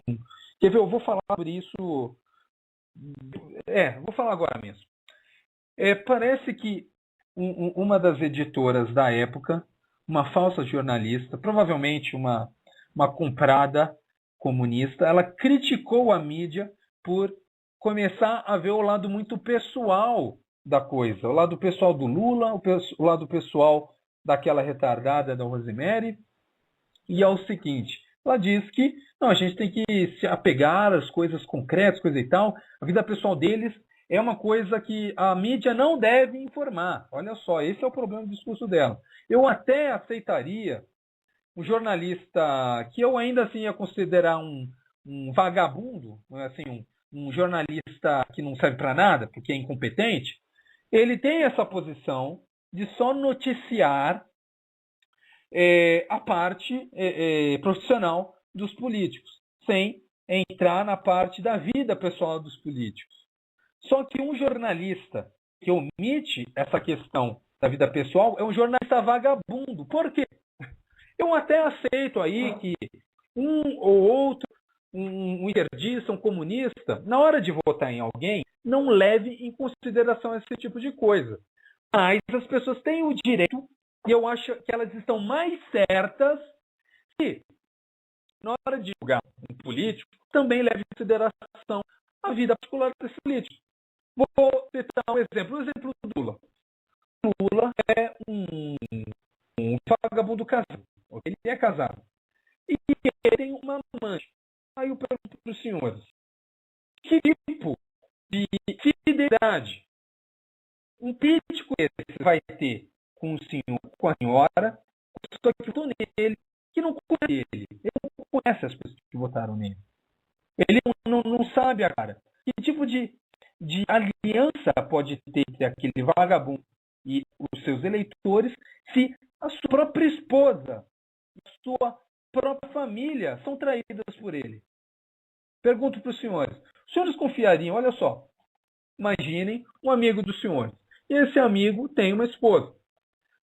Quer ver? Eu vou falar sobre isso... vou falar agora mesmo. Parece que uma das editoras da época, uma falsa jornalista, provavelmente uma comprada comunista, ela criticou a mídia por começar a ver o lado muito pessoal da coisa, o lado pessoal do Lula, o lado pessoal daquela retardada da Rosemary. E é o seguinte, ela diz que não, a gente tem que se apegar às coisas concretas, coisa e tal. A vida pessoal deles é uma coisa que a mídia não deve informar. Olha só, esse é o problema do discurso dela. Eu até aceitaria um jornalista que eu ainda assim ia considerar um vagabundo, assim, um jornalista que não serve para nada, porque é incompetente. Ele tem essa posição de só noticiar a parte profissional dos políticos, sem entrar na parte da vida pessoal dos políticos. Só que um jornalista que omite essa questão da vida pessoal é um jornalista vagabundo. Por quê? Eu até aceito aí que um ou outro, um esquerdista, um comunista, na hora de votar em alguém, não leve em consideração esse tipo de coisa. Mas as pessoas têm o direito, e eu acho que elas estão mais certas, que, na hora de julgar um político, também leve em consideração a vida particular desse político. Vou citar um exemplo. O exemplo do Lula. Lula é um vagabundo casado. Ele é casado. E ele tem uma amante. Aí eu pergunto para os senhores, que tipo de fidelidade um político esse vai ter com o senhor, com a senhora, com a pessoa que votou nele, que não conhece ele. Ele não conhece as pessoas que votaram nele. Ele não sabe a cara. Que tipo de aliança pode ter entre aquele vagabundo e os seus eleitores se a sua própria esposa, a sua própria família são traídas por ele? Pergunto para os senhores confiariam, olha só, imaginem um amigo dos senhores, e esse amigo tem uma esposa,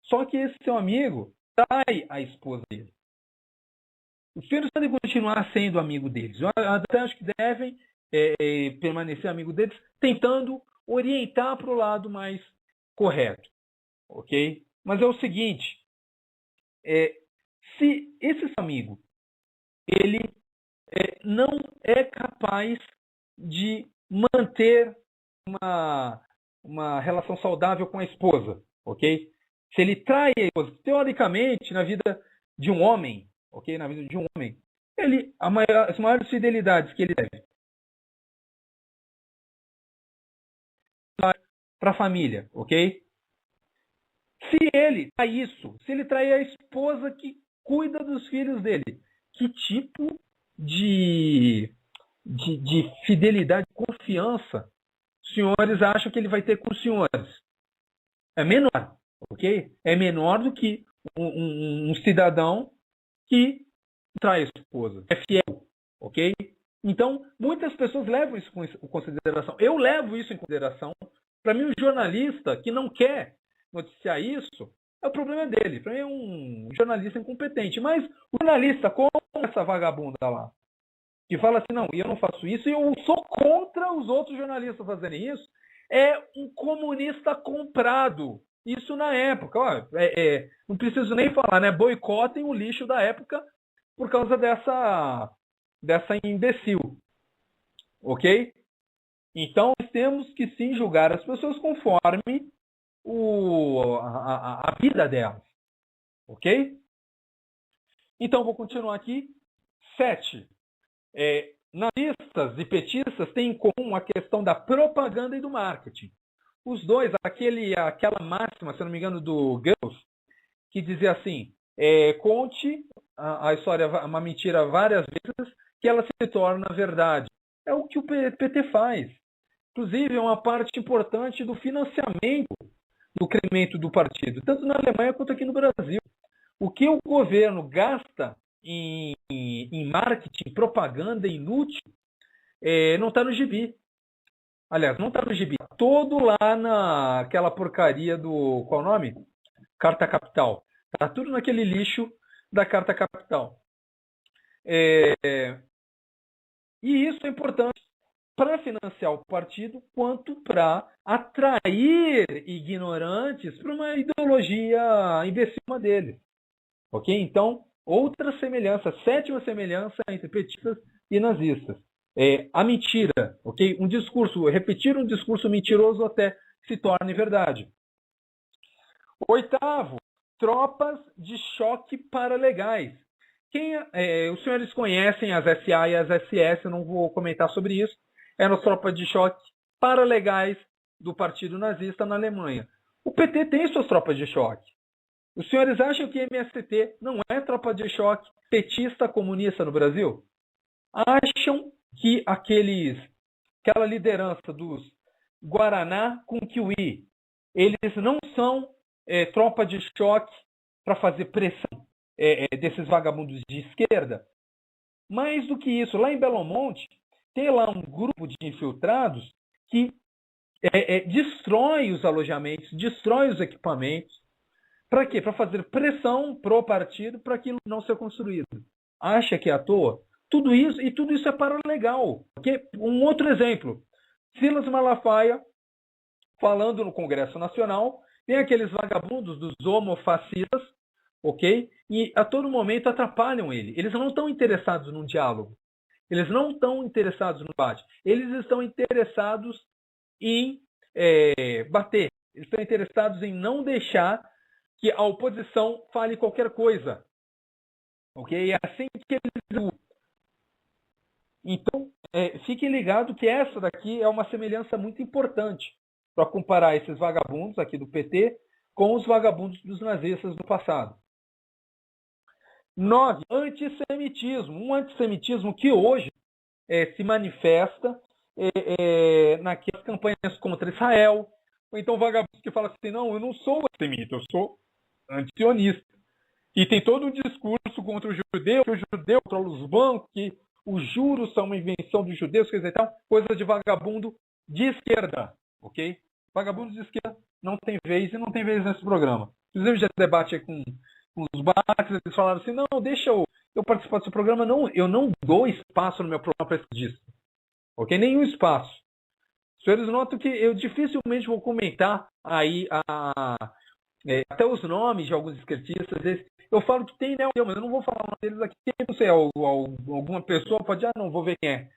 só que esse seu amigo trai a esposa dele. Os senhores podem continuar sendo amigo deles, eu até acho que devem permanecer amigo deles, tentando orientar para o lado mais correto, ok? Mas é o seguinte, se esse amigo ele não é capaz de manter uma relação saudável com a esposa, ok? Se ele trai a esposa, teoricamente, na vida de um homem, ok? Na vida de um homem, as maiores fidelidades que ele deve para a família, ok? Se ele trai a esposa que cuida dos filhos dele, que tipo de fidelidade, confiança os senhores acham que ele vai ter com os senhores? É menor, ok? É menor do que um cidadão que trai a esposa, é fiel, ok? Então, muitas pessoas levam isso em consideração. Eu levo isso em consideração. Para mim, o jornalista que não quer noticiar isso, o problema dele. Para mim, é um jornalista incompetente. Mas o jornalista, como essa vagabunda lá, que fala assim, não, eu não faço isso, e eu sou contra os outros jornalistas fazerem isso, é um comunista comprado. Isso na época. Ó, não preciso nem falar, né? Boicotem o lixo da época por causa dessa imbecil. Ok? Então, nós temos que sim julgar as pessoas conforme a vida delas. Ok? Então, vou continuar aqui. 7. Nazistas e petistas têm em comum a questão da propaganda e do marketing. Os dois, aquela máxima, se não me engano, do Goebbels, que dizia assim, conte a história, uma mentira várias vezes, que ela se torna verdade. É o que o PT faz. Inclusive, é uma parte importante do financiamento do crescimento do partido, tanto na Alemanha quanto aqui no Brasil. O que o governo gasta em marketing, propaganda inútil, não está no gibi. Aliás, não está no gibi. Todo lá naquela porcaria do... Qual o nome? Carta Capital. Está tudo naquele lixo da Carta Capital. E isso é importante para financiar o partido, quanto para atrair ignorantes para uma ideologia imbecil dele. Ok? Então, outra semelhança, 7ª semelhança entre petistas e nazistas. A mentira, ok? Repetir um discurso mentiroso até se torne verdade. 8º, tropas de choque paralegais. Os senhores conhecem as SA e as SS, eu não vou comentar sobre isso. Eram as tropas de choque paralegais do Partido Nazista na Alemanha. O PT tem suas tropas de choque. Os senhores acham que MST não é tropa de choque petista comunista no Brasil? Acham que aquela liderança dos Guaraná com Kiwi, eles não são tropa de choque para fazer pressão desses vagabundos de esquerda? Mais do que isso, lá em Belo Monte, tem lá um grupo de infiltrados que destrói os alojamentos, destrói os equipamentos. Para quê? Para fazer pressão pro partido para aquilo não ser construído. Acha que é à toa? Tudo isso é paralegal. Um outro exemplo. Silas Malafaia, falando no Congresso Nacional, tem aqueles vagabundos dos homofascistas, ok? E a todo momento atrapalham ele. Eles não estão interessados num diálogo. Eles não estão interessados no debate. Eles estão interessados em bater. Eles estão interessados em não deixar que a oposição fale qualquer coisa. Ok? É assim que eles... Então, fiquem ligados que essa daqui é uma semelhança muito importante para comparar esses vagabundos aqui do PT com os vagabundos dos nazistas do passado. 9. Antissemitismo. Um antissemitismo que hoje se manifesta naquelas campanhas contra Israel, ou então vagabundos que falam assim, não, eu não sou antissemita, eu sou antisionista. E tem todo um discurso contra o judeu, que o judeu controla os bancos, que os juros são uma invenção dos judeus, quer dizer, tal, coisa de vagabundo de esquerda, ok? Vagabundo de esquerda não tem vez e não tem vez nesse programa. Inclusive, já debate aí com os baques, eles falaram assim, não, deixa eu participar desse programa, não, eu não dou espaço no meu programa para isso. Ok? Nenhum espaço. Os senhores notam que eu dificilmente vou comentar aí até os nomes de alguns esquerdistas. Eu falo que tem, né? Mas eu não vou falar deles aqui. Não sei, alguma pessoa pode, não vou ver quem é.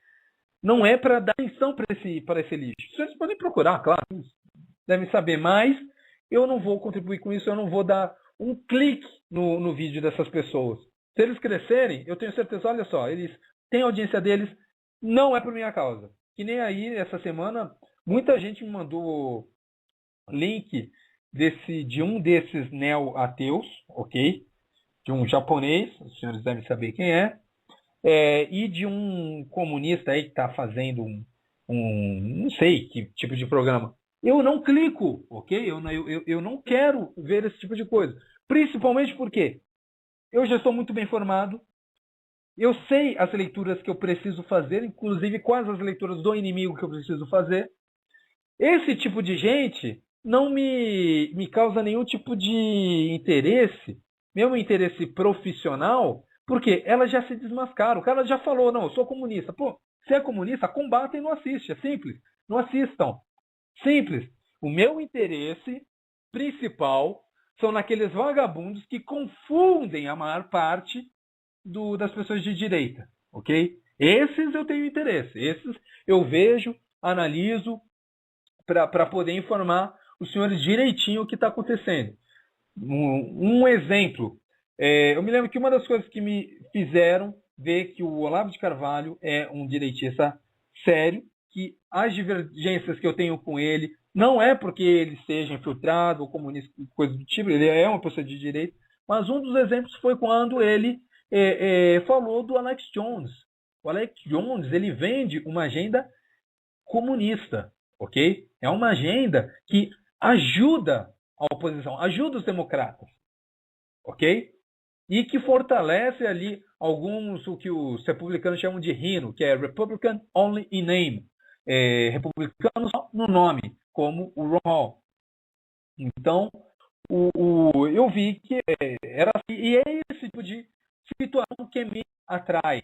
Não é para dar atenção para esse lixo. Os senhores podem procurar, claro. Devem saber, mas eu não vou contribuir com isso, eu não vou dar um clique no vídeo dessas pessoas. Se eles crescerem, eu tenho certeza, olha só, eles têm a audiência deles, não é por minha causa. Que nem aí, essa semana, muita gente me mandou link de um desses neo-ateus, ok? De um japonês, os senhores devem saber quem é, e de um comunista aí que está fazendo não sei que tipo de programa. Eu não clico, ok? Eu não quero ver esse tipo de coisa. Principalmente porque eu já estou muito bem informado, eu sei as leituras que eu preciso fazer, inclusive quais as leituras do inimigo que eu preciso fazer. Esse tipo de gente não me causa nenhum tipo de interesse, mesmo interesse profissional, porque elas já se desmascaram. O cara já falou, não, eu sou comunista. Pô, se é comunista, combata e não assiste. É simples. Não assistam. Simples. O meu interesse principal são naqueles vagabundos que confundem a maior parte das pessoas de direita, ok? Esses eu tenho interesse, esses eu vejo, analiso, para poder informar os senhores direitinho o que está acontecendo. Um exemplo, eu me lembro que uma das coisas que me fizeram ver que o Olavo de Carvalho é um direitista sério, que as divergências que eu tenho com ele não é porque ele seja infiltrado ou comunista, coisa do tipo, ele é uma pessoa de direita, mas um dos exemplos foi quando ele falou do Alex Jones. O Alex Jones, ele vende uma agenda comunista, ok? É uma agenda que ajuda a oposição, ajuda os democratas, ok? E que fortalece ali alguns, o que os republicanos chamam de RINO, que é Republican Only in Name, republicano só no nome, como o Ron Paul. Então, eu vi que era assim, e é esse tipo de situação que me atrai,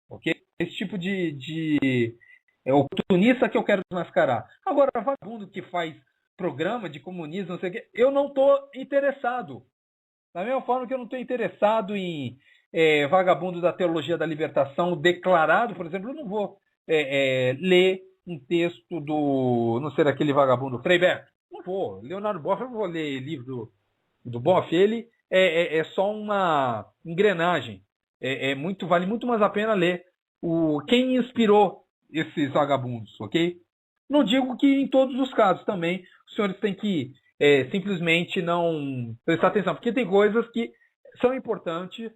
ok? Esse tipo de oportunista que eu quero desmascarar. Agora, vagabundo que faz programa de comunismo, não sei o quê, eu não estou interessado. Da mesma forma que eu não estou interessado em vagabundo da teologia da libertação declarado, por exemplo, eu não vou ler um texto não sei, daquele vagabundo Frei Beto. Não vou. Leonardo Boff, eu não vou ler livro do Boff. Ele é só uma engrenagem. Vale muito mais a pena ler quem inspirou esses vagabundos, ok? Não digo que em todos os casos também os senhores têm que simplesmente não prestar atenção, porque tem coisas que são importantes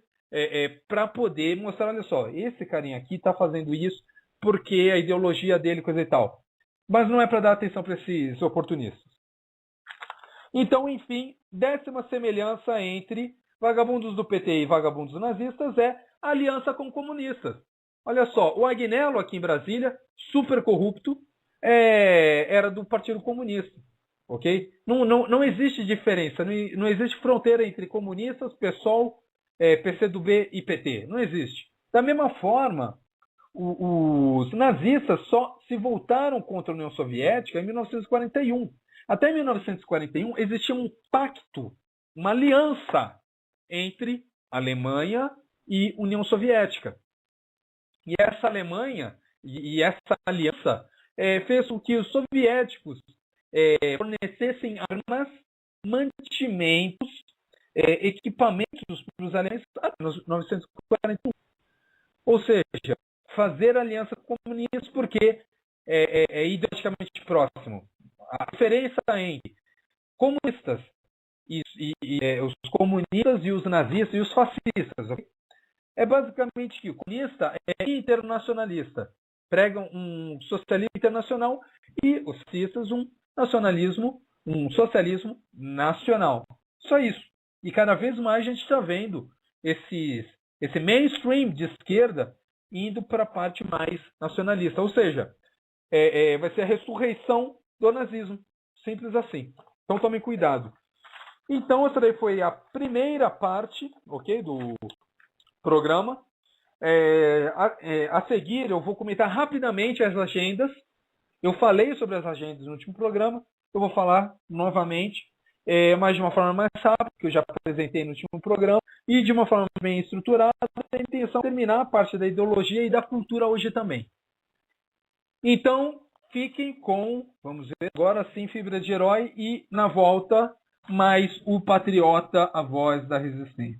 para poder mostrar, olha só, esse carinha aqui está fazendo isso porque a ideologia dele, coisa e tal. Mas não é para dar atenção para esses oportunistas. Então, enfim, 10ª semelhança entre vagabundos do PT e vagabundos nazistas é a aliança com comunistas. Olha só, o Agnello aqui em Brasília, super corrupto, era do Partido Comunista. Ok? Não existe diferença, não existe fronteira entre comunistas, PSOL, PCdoB e PT. Não existe. Da mesma forma, os nazistas só se voltaram contra a União Soviética em 1941. Até 1941 existia um pacto, uma aliança entre Alemanha e União Soviética. E essa Alemanha e essa aliança fez com que os soviéticos fornecessem armas, mantimentos, equipamentos para os alemães até 1941. Ou seja, fazer aliança com comunistas porque é ideologicamente próximo. A diferença entre comunistas os comunistas e os nazistas e os fascistas, okay? É basicamente que o comunista é internacionalista, pregam um socialismo internacional, e os fascistas um socialismo nacional. Só isso. E cada vez mais a gente está vendo esse mainstream de esquerda indo para a parte mais nacionalista. Ou seja, vai ser a ressurreição do nazismo. Simples assim. Então tomem cuidado. Então essa daí foi a primeira parte, ok, do programa. A seguir eu vou comentar rapidamente as agendas. Eu falei sobre as agendas no último programa. Eu vou falar novamente, mas de uma forma mais rápida, que eu já apresentei no último programa, e de uma forma bem estruturada. A intenção é terminar a parte da ideologia e da cultura hoje também. Então, fiquem com, vamos ver, agora sim, Fibra de Herói, e na volta, mais o Patriota, a voz da resistência.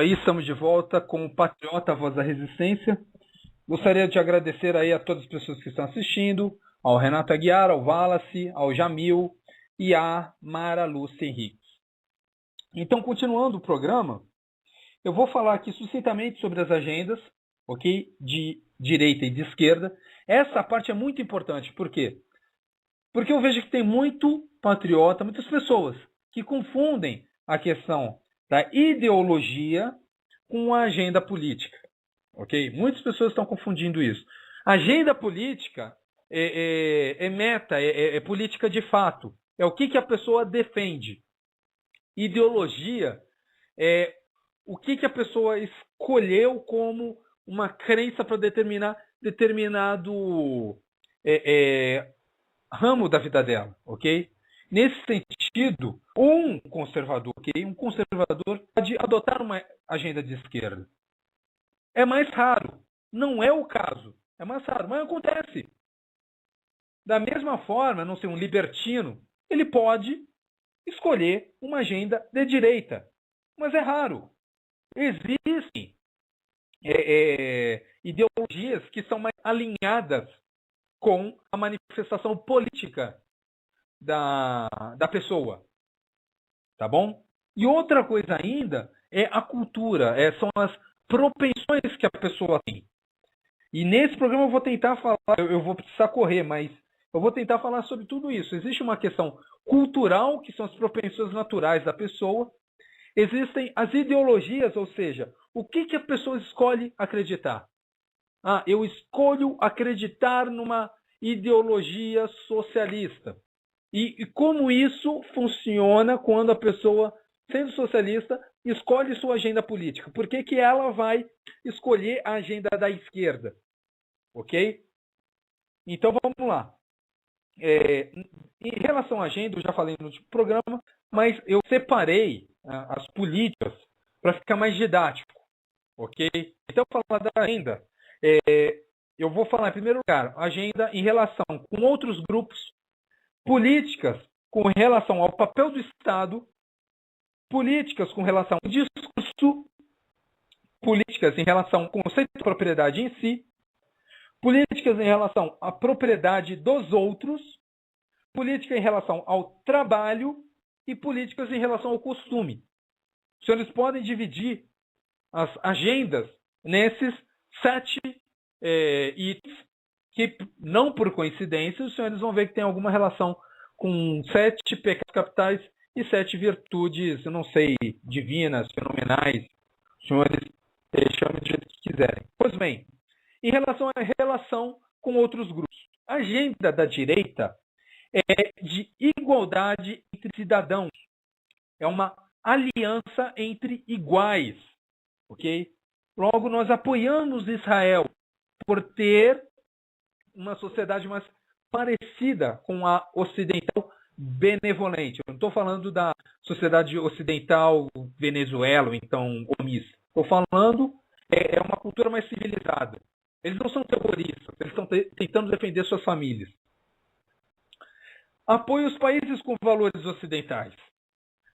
Estamos de volta com o Patriota, a voz da resistência. Gostaria de agradecer aí a todas as pessoas que estão assistindo, ao Renato Aguiar, ao Wallace, ao Jamil e à Mara Lúcia Henriques. Então, continuando o programa, eu vou falar aqui sucintamente sobre as agendas, ok, de direita e de esquerda. Essa parte é muito importante, por quê? Porque eu vejo que tem muito patriota, muitas pessoas que confundem a questão da ideologia com a agenda política, ok? Muitas pessoas estão confundindo isso. Agenda política é meta, é política de fato. É o que a pessoa defende. Ideologia é o que a pessoa escolheu como uma crença para determinado ramo da vida dela, ok? Nesse sentido, um conservador pode adotar uma agenda de esquerda. É mais raro. Não é o caso. É mais raro, mas acontece. Da mesma forma, não sei, um libertino, ele pode escolher uma agenda de direita, mas é raro. Existem ideologias que são mais alinhadas com a manifestação política da pessoa, tá bom? E outra coisa ainda é a cultura, são as propensões que a pessoa tem. E nesse programa eu vou tentar falar, eu vou precisar correr, mas eu vou tentar falar sobre tudo isso. Existe uma questão cultural, que são as propensões naturais da pessoa. Existem as ideologias, ou seja, o que a pessoa escolhe acreditar. Eu escolho acreditar numa ideologia socialista. E como isso funciona quando a pessoa, sendo socialista, escolhe sua agenda política? Por que ela vai escolher a agenda da esquerda? Ok? Então vamos lá. Em relação à agenda, eu já falei no último programa, mas eu separei as políticas para ficar mais didático. Ok? Então, falar da agenda, eu vou falar em primeiro lugar, agenda em relação com outros grupos, políticas com relação ao papel do Estado, políticas com relação ao discurso, políticas em relação ao conceito de propriedade em si, políticas em relação à propriedade dos outros, política em relação ao trabalho e políticas em relação ao costume. Os senhores podem dividir as agendas nesses 7 itens, que não por coincidência, os senhores vão ver que tem alguma relação com 7 pecados capitais e 7 virtudes, eu não sei, divinas, fenomenais. Os senhores chamem do jeito que quiserem. Pois bem, em relação à relação com outros grupos, a agenda da direita é de igualdade entre cidadãos. É uma aliança entre iguais. Ok? Logo, nós apoiamos Israel por ter uma sociedade mais parecida com a ocidental benevolente. Eu não estou falando da sociedade ocidental Venezuela, ou então omissa. Estou falando uma cultura mais civilizada. Eles não são terroristas, eles estão tentando defender suas famílias. Apoia os países com valores ocidentais.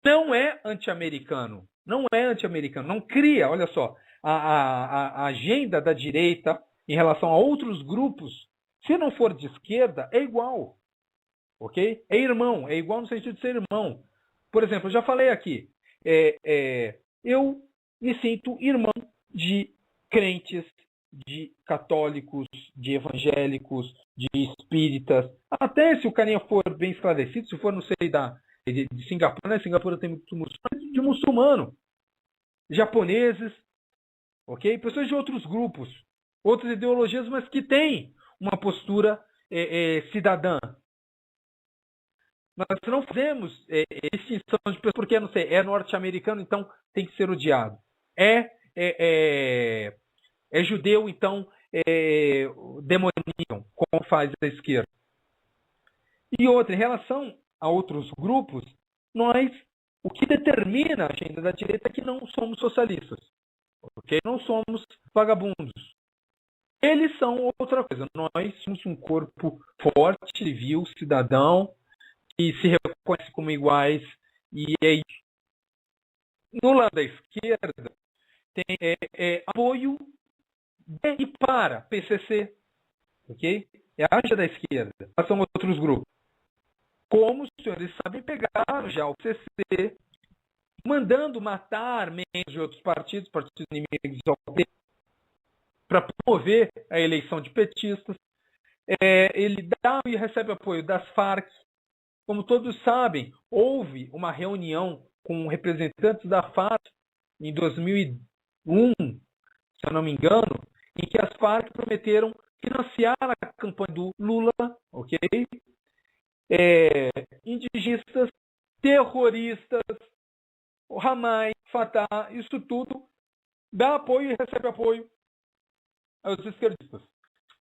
Não é anti-americano. Não é anti-americano. Não cria, olha só, a agenda da direita em relação a outros grupos, se não for de esquerda, é igual. Ok? É irmão. É igual no sentido de ser irmão. Por exemplo, eu já falei aqui. Eu me sinto irmão de crentes, de católicos, de evangélicos, de espíritas. Até se o carinha for bem esclarecido, se for, não sei, de Singapura, né? Singapura tem muito muçulmano, de muçulmano, japoneses, ok? Pessoas de outros grupos, outras ideologias, mas que têm uma postura cidadã. Nós não fazemos distinção de pessoas porque, não sei, é norte-americano, então tem que ser odiado. É judeu, então demoniam, como faz a esquerda. E outra, em relação a outros grupos, o que determina a agenda da direita é que não somos socialistas. Okay? Não somos vagabundos. Eles são outra coisa. Nós somos um corpo forte, civil, cidadão, que se reconhece como iguais. E é isso. No lado da esquerda, tem apoio de e para PCC. Ok? É a agenda da esquerda. Mas são outros grupos. Como os senhores sabem, pegaram já o PCC, mandando matar membros de outros partidos inimigos ao PT, para promover a eleição de petistas. Ele dá e recebe apoio das Farc. Como todos sabem, houve uma reunião com representantes da Farc em 2001, se eu não me engano, em que as Farc prometeram financiar a campanha do Lula, ok? Indigenistas, terroristas, o Hamas, Fatah, isso tudo dá apoio e recebe apoio aos esquerdistas.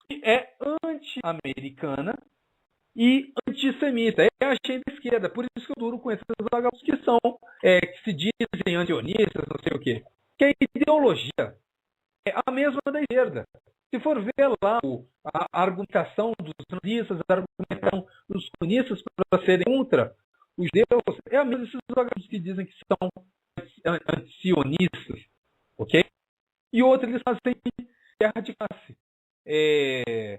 E é anti-americana e antissemita. É a agenda esquerda. Por isso que eu duro com esses vagabundos que são, que se dizem antionistas, não sei o quê. Que a ideologia é a mesma da esquerda. Se for ver lá a argumentação dos nazistas, a argumentação dos comunistas para serem contra os judeus, é a mesma desses vagabundos que dizem que são anti-sionistas, ok? E outros, eles fazem guerra de classe. E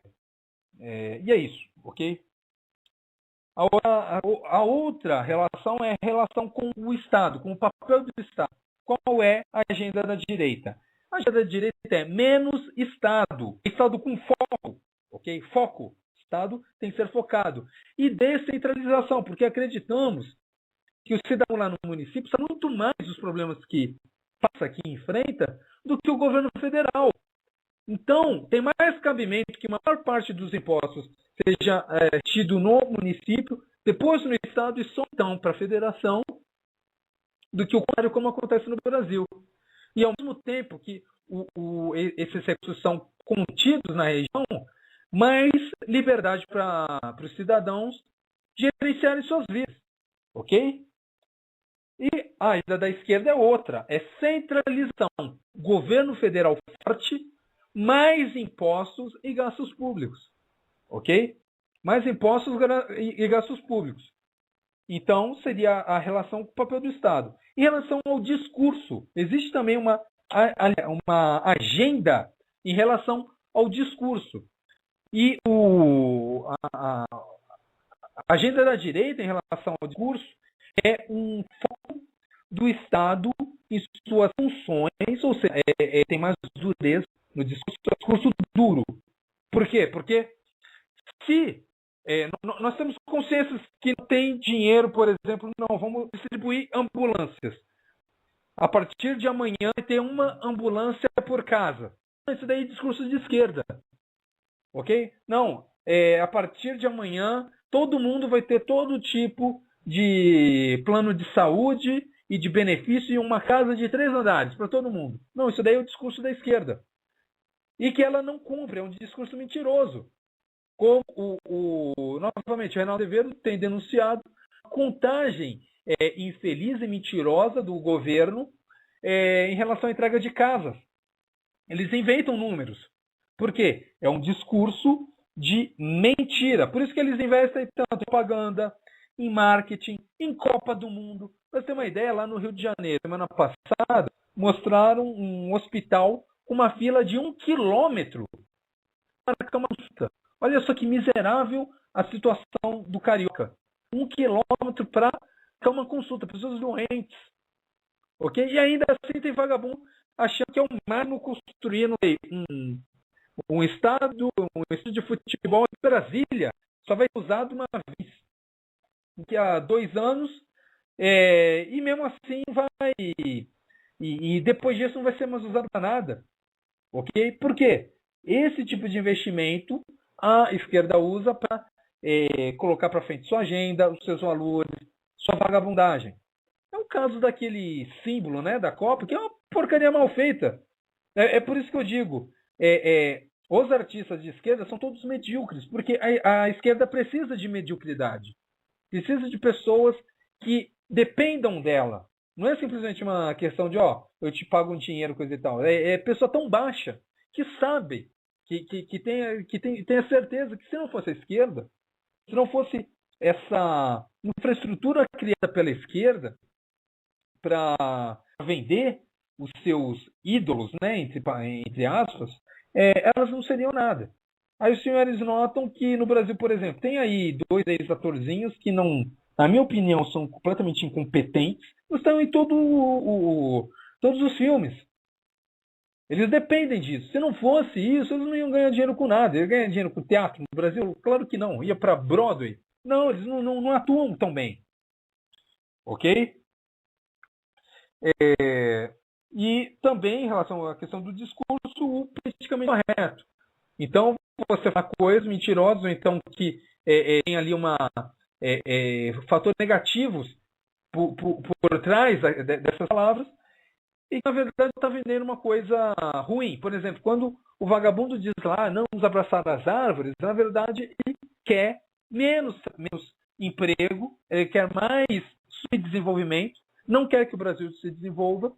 é isso, ok? A outra relação é a relação com o Estado, com o papel do Estado. Qual é a agenda da direita? A agenda da direita é menos Estado. Estado com foco, ok? Foco. Estado tem que ser focado. E descentralização, porque acreditamos que o cidadão lá no município sabe muito mais dos problemas que passa aqui e enfrenta do que o governo federal. Então, tem mais cabimento que a maior parte dos impostos seja tido no município, depois no Estado e só então para a federação, do que o contrário, como acontece no Brasil. E ao mesmo tempo que esses recursos são contidos na região, mais liberdade para os cidadãos gerenciarem suas vidas. Ok? E a agenda da esquerda é outra, é centralização. Governo federal forte, mais impostos e gastos públicos. Ok? Mais impostos e gastos públicos. Então, seria a relação com o papel do Estado. Em relação ao discurso, existe também uma agenda em relação ao discurso. E a agenda da direita em relação ao discurso é um foco do Estado em suas funções, ou seja, tem mais dureza no discurso duro. Por quê? Porque se nós temos consciências que não têm dinheiro, por exemplo, não, vamos distribuir ambulâncias. A partir de amanhã vai ter uma ambulância por casa. Isso daí é discurso de esquerda. Ok? Não, a partir de amanhã todo mundo vai ter todo tipo de plano de saúde e de benefício em uma casa de 3 andares para todo mundo. Não, isso daí é o discurso da esquerda. E que ela não cumpre, é um discurso mentiroso. Como novamente, o Reinaldo Azevedo tem denunciado a contagem infeliz e mentirosa do governo em relação à entrega de casas. Eles inventam números. Por quê? É um discurso de mentira. Por isso que eles investem tanto em propaganda, em marketing, em Copa do Mundo. Para você ter uma ideia, lá no Rio de Janeiro, semana passada, mostraram um hospital com uma fila de 1 quilômetro para uma consulta. Olha só que miserável a situação do carioca. 1 quilômetro para uma consulta, pessoas doentes. Ok? E ainda assim tem vagabundo achando que é o máximo construir um estádio de futebol em Brasília. Só vai ser usado uma vez. Daqui a 2 anos. E mesmo assim vai. E depois disso não vai ser mais usado para nada. Ok? Por quê? Esse tipo de investimento a esquerda usa para colocar para frente sua agenda, os seus valores, sua vagabundagem. É o caso daquele símbolo, né, da Copa, que é uma porcaria mal feita. É por isso que eu digo, os artistas de esquerda são todos medíocres, porque a esquerda precisa de mediocridade. Precisa de pessoas que dependam dela. Não é simplesmente uma questão de, eu te pago um dinheiro, coisa e tal. É pessoa tão baixa que sabe, que tem a certeza que se não fosse a esquerda, se não fosse essa infraestrutura criada pela esquerda para vender os seus ídolos, né, entre aspas, elas não seriam nada. Aí os senhores notam que no Brasil, por exemplo, tem aí 2 ex-atorzinhos que não, na minha opinião, são completamente incompetentes, estão em todos os filmes. Eles dependem disso. Se não fosse isso, eles não iam ganhar dinheiro com nada. Eles ganham dinheiro com teatro no Brasil? Claro que não. Ia para Broadway? Não, eles não atuam tão bem. Ok? E também, em relação à questão do discurso, o politicamente correto. Então, você fala coisas mentirosas, ou então que tem ali fatores negativos por trás dessas palavras, e na verdade está vendendo uma coisa ruim. Por exemplo, quando o vagabundo diz lá, não vamos abraçar as árvores, na verdade ele quer menos emprego, ele quer mais subdesenvolvimento, não quer que o Brasil se desenvolva,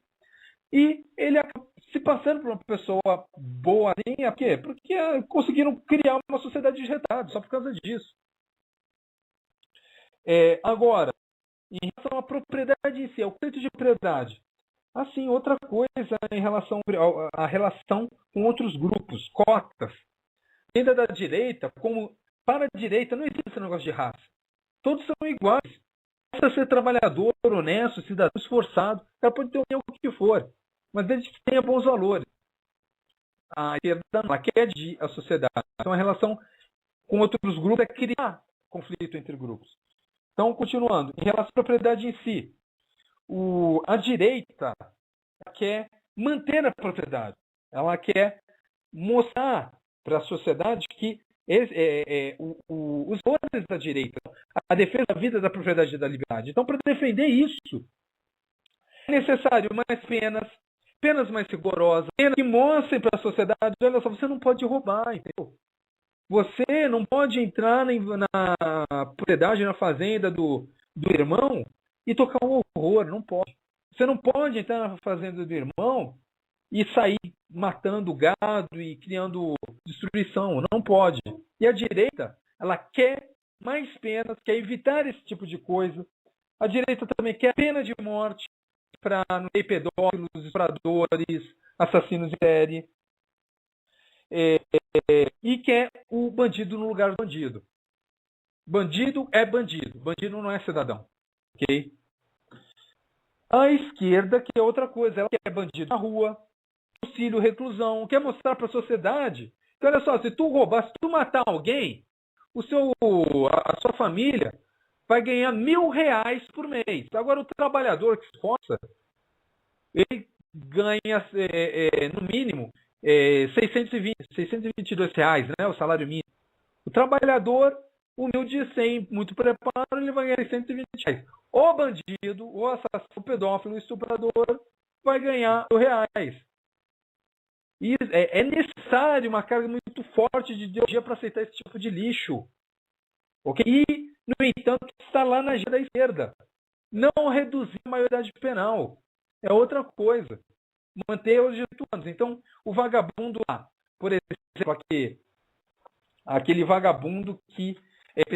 E ele acaba se passando por uma pessoa boazinha, por quê? Porque conseguiram criar uma sociedade de retardo, só por causa disso. Agora, em relação à propriedade em si, ao conceito de propriedade. Assim, outra coisa em relação à relação com outros grupos, cotas. Dentro da direita, como para a direita, não existe esse negócio de raça. Todos são iguais. Basta ser trabalhador, honesto, cidadão, esforçado. O cara pode ter o que for, mas desde que tenha bons valores. A esquerda não, ela quer dividir a sociedade. Então, a relação com outros grupos é criar conflito entre grupos. Então, continuando, em relação à propriedade em si, a direita quer manter a propriedade. Ela quer mostrar para a sociedade que os valores da direita, a defesa da vida, da propriedade e da liberdade. Então, para defender isso, é necessário mais penas mais rigorosas, penas que mostrem para a sociedade, olha só, você não pode roubar, entendeu? Você não pode entrar na propriedade, na fazenda do irmão e tocar um horror, não pode. Você não pode entrar na fazenda do irmão e sair matando gado e criando destruição, não pode. E a direita, ela quer mais penas, quer evitar esse tipo de coisa. A direita também quer pena de morte para não ter pedófilos, estupradores, assassinos de série. E quer o bandido no lugar do bandido. Bandido é bandido. Bandido não é cidadão. Ok? A esquerda quer outra coisa. Ela quer bandido na rua, auxílio, reclusão. Quer mostrar para a sociedade que, olha só, se tu roubar, se tu matar alguém, a sua família vai ganhar R$1.000 por mês. Agora, o trabalhador que se esforça, ele ganha, no mínimo, R$622, né, o salário mínimo. O trabalhador humilde, sem muito preparo, ele vai ganhar R$620. O bandido, o assassino, o pedófilo, o estuprador, vai ganhar R$1.000. E é necessário uma carga muito forte de ideologia para aceitar esse tipo de lixo. Okay? E, no entanto, está lá na agenda da esquerda. Não reduzir a maioridade penal. É outra coisa. Manter os 18 anos. Então, o vagabundo lá, por exemplo, aquele vagabundo que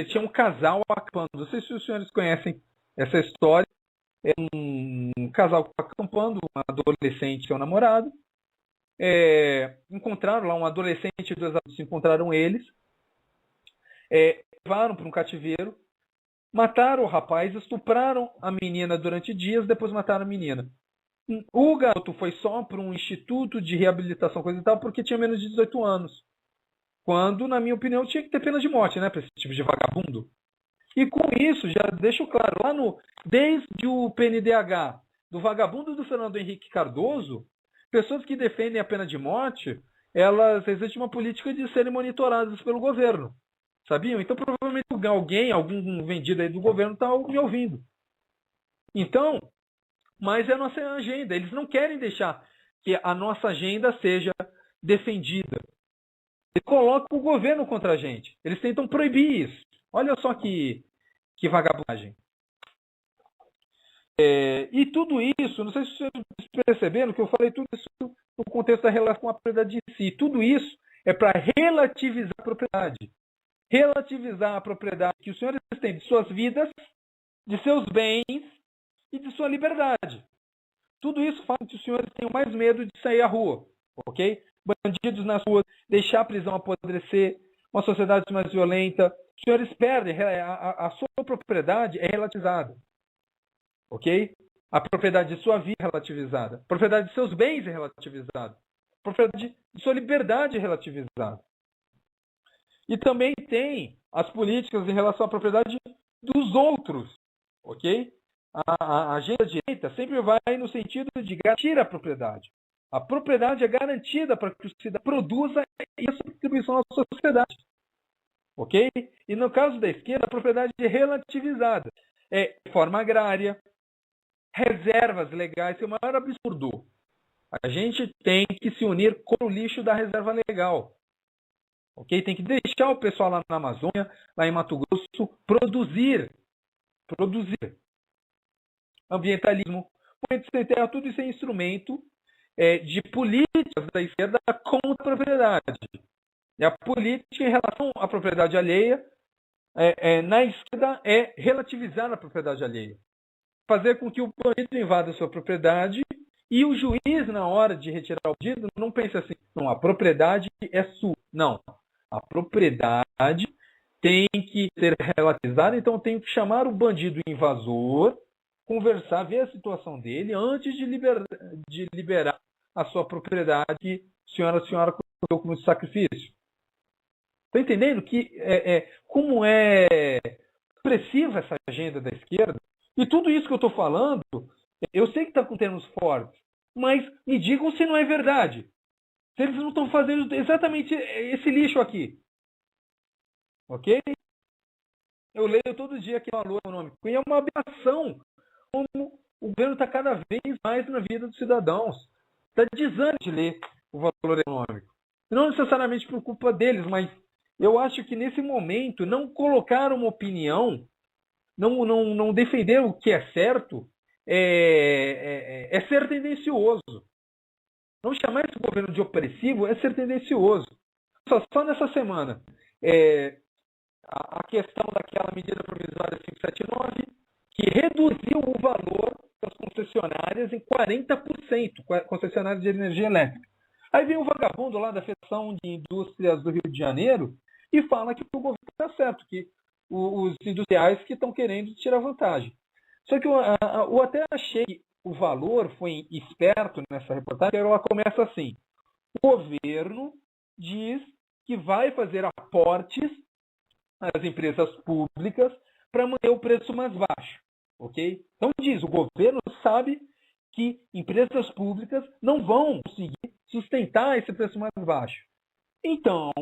tinha um casal acampando. Não sei se os senhores conhecem essa história. É um casal acampando, um adolescente e seu namorado. Encontraram lá um adolescente e dois adultos, encontraram eles, levaram para um cativeiro, mataram o rapaz, estupraram a menina durante dias, depois mataram a menina. O garoto foi só para um instituto de reabilitação, coisa e tal, porque tinha menos de 18 anos. Quando, na minha opinião, tinha que ter pena de morte, né, para esse tipo de vagabundo. E com isso, já deixo claro, desde o PNDH, do vagabundo do Fernando Henrique Cardoso, pessoas que defendem a pena de morte, elas existe uma política de serem monitoradas pelo governo. Sabiam? Então, provavelmente algum vendido aí do governo está me ouvindo. Então, mas é a nossa agenda. Eles não querem deixar que a nossa agenda seja defendida. Eles colocam o governo contra a gente. Eles tentam proibir isso. Olha só que vagabundagem. E tudo isso, não sei se vocês perceberam que eu falei tudo isso no contexto da relação com a propriedade em si. Tudo isso é para relativizar a propriedade. Relativizar a propriedade que os senhores têm de suas vidas, de seus bens e de sua liberdade. Tudo isso faz com que os senhores tenham mais medo de sair à rua. Ok? Bandidos nas ruas, deixar a prisão apodrecer, uma sociedade mais violenta. Os senhores perdem, a sua propriedade é relativizada. Ok? A propriedade de sua vida é relativizada. A propriedade de seus bens é relativizada. A propriedade de sua liberdade é relativizada. E também tem as políticas em relação à propriedade dos outros. Ok? A agenda direita sempre vai no sentido de garantir a propriedade. A propriedade é garantida para que o cidadão produza e a sua contribuição à sociedade. Ok? E no caso da esquerda, a propriedade é relativizada. Reforma agrária, reservas legais, é o maior absurdo. A gente tem que se unir com o lixo da reserva legal. Ok? Tem que deixar o pessoal lá na Amazônia, lá em Mato Grosso, produzir. Ambientalismo, movimento sem terra, tudo isso é instrumento de políticas da esquerda contra a propriedade. E a política em relação à propriedade alheia, na esquerda, é relativizar a propriedade alheia. Fazer com que o bandido invada a sua propriedade e o juiz, na hora de retirar o bandido, não pense assim, não, a propriedade é sua. Não, a propriedade tem que ser relativizada, então tem que chamar o bandido invasor, conversar, ver a situação dele antes de liberar a sua propriedade que a senhora colocou como sacrifício. Está entendendo como é expressiva essa agenda da esquerda? E tudo isso que eu estou falando, eu sei que está com termos fortes, mas me digam se não é verdade. Se eles não estão fazendo exatamente esse lixo aqui. Ok? Eu leio todo dia aqui o valor econômico. E é uma aberração como o governo está cada vez mais na vida dos cidadãos. Está desânimo de ler o valor econômico. Não necessariamente por culpa deles, mas eu acho que nesse momento não colocar uma opinião, não defender o que é certo, é ser tendencioso. Não chamar esse governo de opressivo é ser tendencioso. Só nessa semana, a questão daquela medida provisória 579, que reduziu o valor das concessionárias em 40%, concessionárias de energia elétrica. Aí vem o vagabundo lá da Federação de Indústrias do Rio de Janeiro e fala que o governo está certo, que os industriais que estão querendo tirar vantagem. Só que eu até achei que o valor foi esperto nessa reportagem, ela começa assim: o governo diz que vai fazer aportes às empresas públicas para manter o preço mais baixo. Ok? Então diz, o governo sabe que empresas públicas não vão conseguir sustentar esse preço mais baixo. Então,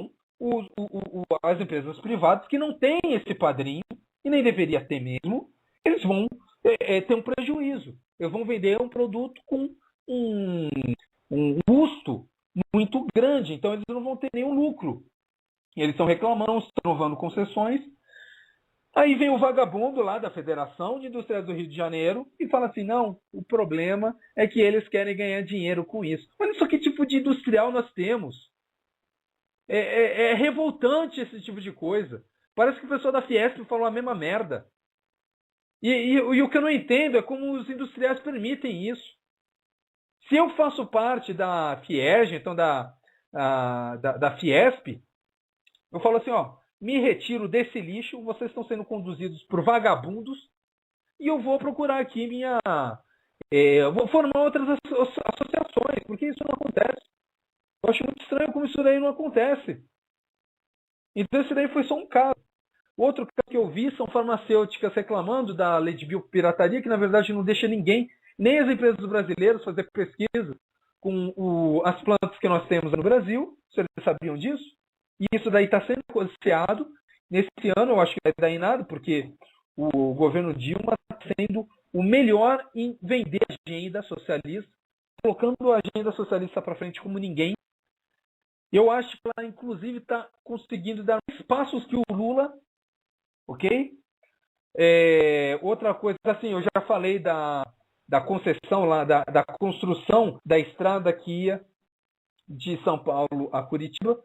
as empresas privadas que não têm esse padrinho, e nem deveria ter mesmo, eles vão ter um prejuízo. Eles vão vender um produto com um custo muito grande, então eles não vão ter nenhum lucro. E eles estão reclamando, estão renovando concessões. Aí vem o vagabundo lá da Federação de Indústrias do Rio de Janeiro e fala assim, não, o problema é que eles querem ganhar dinheiro com isso. Olha só que tipo de industrial nós temos. É revoltante esse tipo de coisa. Parece que o pessoal da Fiesp falou a mesma merda. E o que eu não entendo é como os industriais permitem isso. Se eu faço parte da FIERJ, então da Fiesp, eu falo assim, ó, me retiro desse lixo, vocês estão sendo conduzidos por vagabundos e eu vou procurar aqui eu vou formar outras associações, porque isso não acontece. Eu acho muito estranho como isso daí não acontece. Então esse daí foi só um caso. O outro caso que eu vi são farmacêuticas reclamando da lei de biopirataria, que na verdade não deixa ninguém, nem as empresas brasileiras, fazer pesquisa com as plantas que nós temos no Brasil. Vocês sabiam disso? E isso daí está sendo negociado. Nesse ano, eu acho que vai dar em nada, porque o governo Dilma está sendo o melhor em vender a agenda socialista, colocando a agenda socialista para frente como ninguém. Eu acho que ela, inclusive, está conseguindo dar mais passos que o Lula, ok? Outra coisa, assim, eu já falei da concessão lá, da construção da estrada que ia de São Paulo a Curitiba.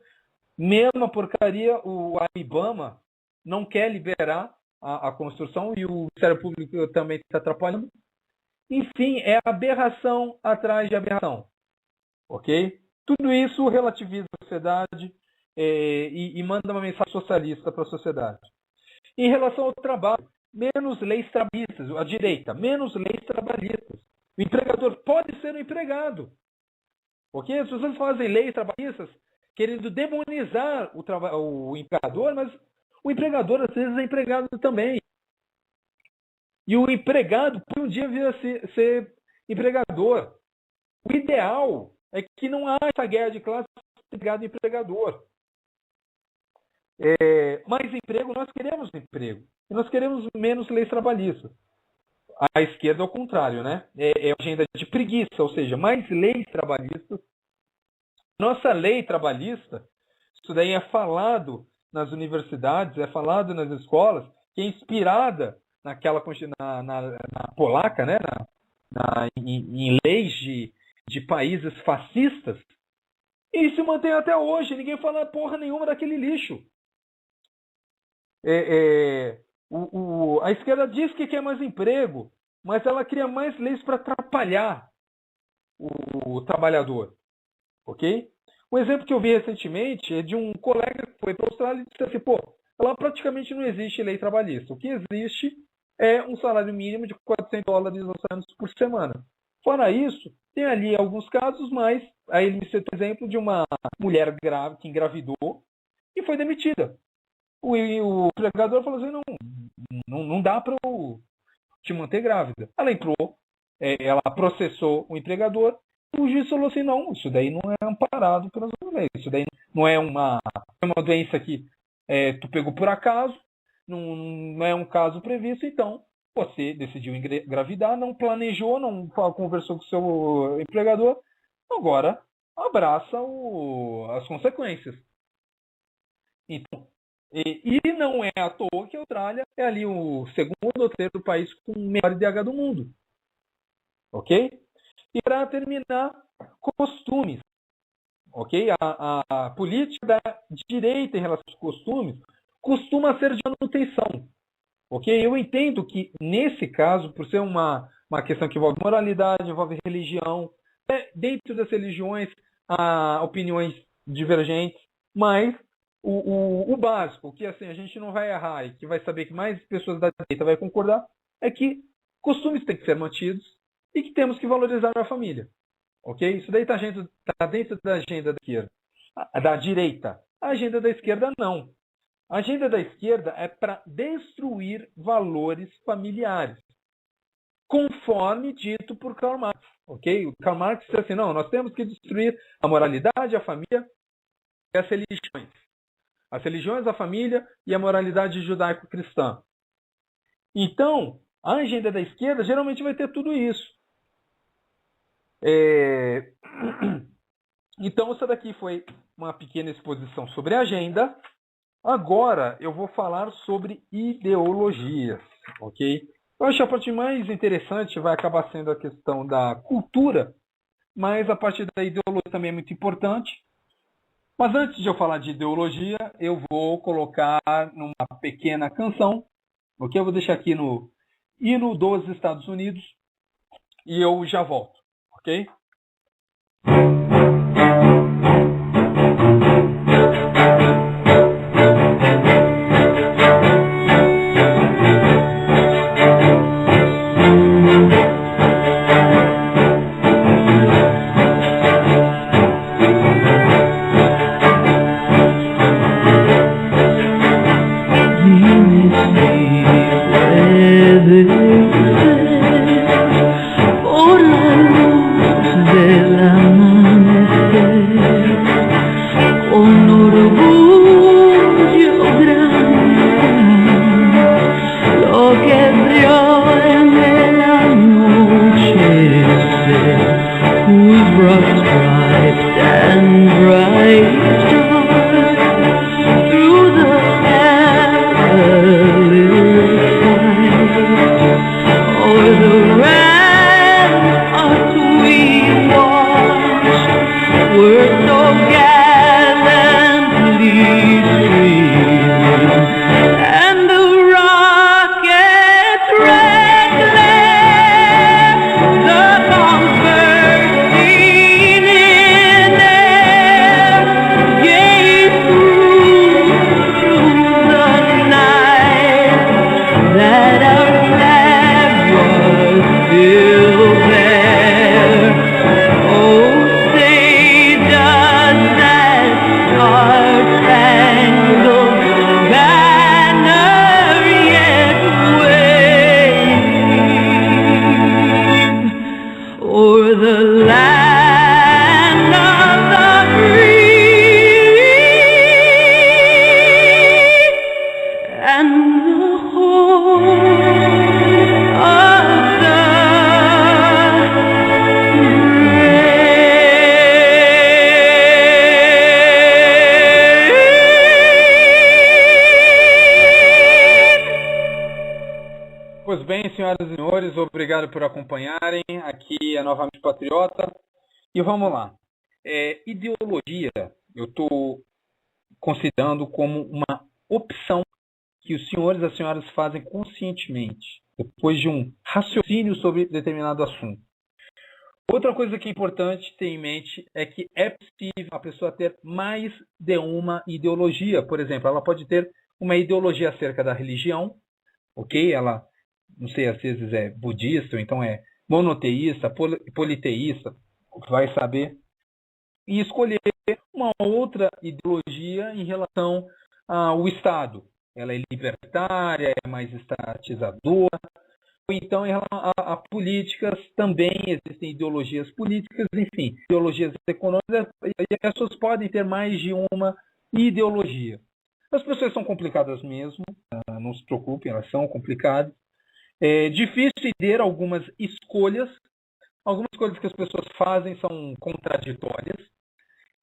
Mesma porcaria, o IBAMA não quer liberar a construção e o Ministério Público também está atrapalhando. Enfim, é aberração atrás de aberração. Ok? Tudo isso relativiza a sociedade e manda uma mensagem socialista para a sociedade. Em relação ao trabalho, menos leis trabalhistas, a direita, menos leis trabalhistas. O empregador pode ser um empregado. Ok? As pessoas fazem leis trabalhistas querendo demonizar o empregador, mas o empregador às vezes é empregado também. E o empregado por um dia vir a ser empregador. O ideal é que não há essa guerra de classe empregado e empregador. Mais emprego, nós queremos emprego. E nós queremos menos leis trabalhistas. A esquerda é o contrário, né? É agenda de preguiça, ou seja, mais leis trabalhistas. Nossa lei trabalhista, isso daí é falado nas universidades, é falado nas escolas, que é inspirada naquela na polaca, né? em leis de países fascistas, e se mantém até hoje. Ninguém fala porra nenhuma daquele lixo. A esquerda diz que quer mais emprego, mas ela cria mais leis para atrapalhar o trabalhador. Ok? Um exemplo que eu vi recentemente é de um colega que foi para a Austrália e disse assim, lá praticamente não existe lei trabalhista. O que existe é um salário mínimo de $400 australianos por semana. Fora isso, tem ali alguns casos, mas aí ele me citou o exemplo de uma mulher grávida que engravidou e foi demitida. O empregador falou assim, não dá para te manter grávida. Ela entrou, ela processou o empregador, e o juiz falou assim, não, isso daí não é amparado pelas leis, isso daí não é uma doença que tu pegou por acaso, não é um caso previsto, então você decidiu engravidar, não planejou, não conversou com o seu empregador, agora abraça as consequências. Então, e não é à toa que a Austrália é ali o segundo ou terceiro país com o menor IDH do mundo. Ok? E para terminar, costumes. Ok? A política da direita em relação aos costumes costuma ser de manutenção. Ok? Eu entendo que, nesse caso, por ser uma questão que envolve moralidade, envolve religião, dentro das religiões há opiniões divergentes, mas o básico, que assim, a gente não vai errar e que vai saber que mais pessoas da direita vai concordar, é que costumes têm que ser mantidos e que temos que valorizar a família. Ok? Isso daí está dentro da agenda da esquerda, da direita. A agenda da esquerda, não. A agenda da esquerda é para destruir valores familiares, conforme dito por Karl Marx. Ok? O Karl Marx disse assim, não, nós temos que destruir a moralidade, a família e as religiões. As religiões, a família e a moralidade judaico-cristã. Então, a agenda da esquerda geralmente vai ter tudo isso. Então, essa daqui foi uma pequena exposição sobre a agenda. Agora, eu vou falar sobre ideologias, ok? Eu acho que a parte mais interessante vai acabar sendo a questão da cultura, mas a parte da ideologia também é muito importante. Mas antes de eu falar de ideologia, eu vou colocar numa pequena canção, ok? Eu vou deixar aqui no hino dos Estados Unidos e eu já volto, ok? Pois bem, senhoras e senhores, obrigado por acompanharem. Aqui é novamente Patriota. E vamos lá. Ideologia, eu estou considerando como uma opção que os senhores e as senhoras fazem conscientemente, depois de um raciocínio sobre determinado assunto. Outra coisa que é importante ter em mente é que é possível a pessoa ter mais de uma ideologia. Por exemplo, ela pode ter uma ideologia acerca da religião, ok? Ela, não sei, às vezes é budista, ou então é monoteísta, politeísta, vai saber, e escolher uma outra ideologia em relação ao Estado. Ela é libertária, é mais estatizadora. Ou então, em relação a políticas, também existem ideologias políticas, enfim, ideologias econômicas, e as pessoas podem ter mais de uma ideologia. As pessoas são complicadas mesmo, não se preocupem, elas são complicadas. É difícil ter algumas escolhas que as pessoas fazem são contraditórias.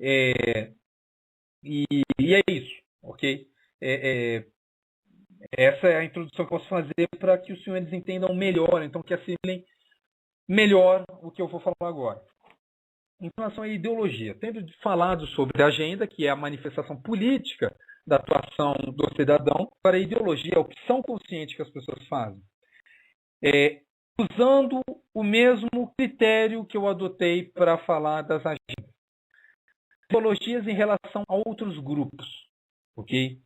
E é isso, ok? Essa é a introdução que eu posso fazer para que os senhores entendam melhor, então que assimilem melhor o que eu vou falar agora. Em relação à ideologia, tendo falado sobre a agenda, que é a manifestação política da atuação do cidadão, para a ideologia, a opção consciente que as pessoas fazem. Usando o mesmo critério que eu adotei para falar das agendas. Ideologias em relação a outros grupos, ok?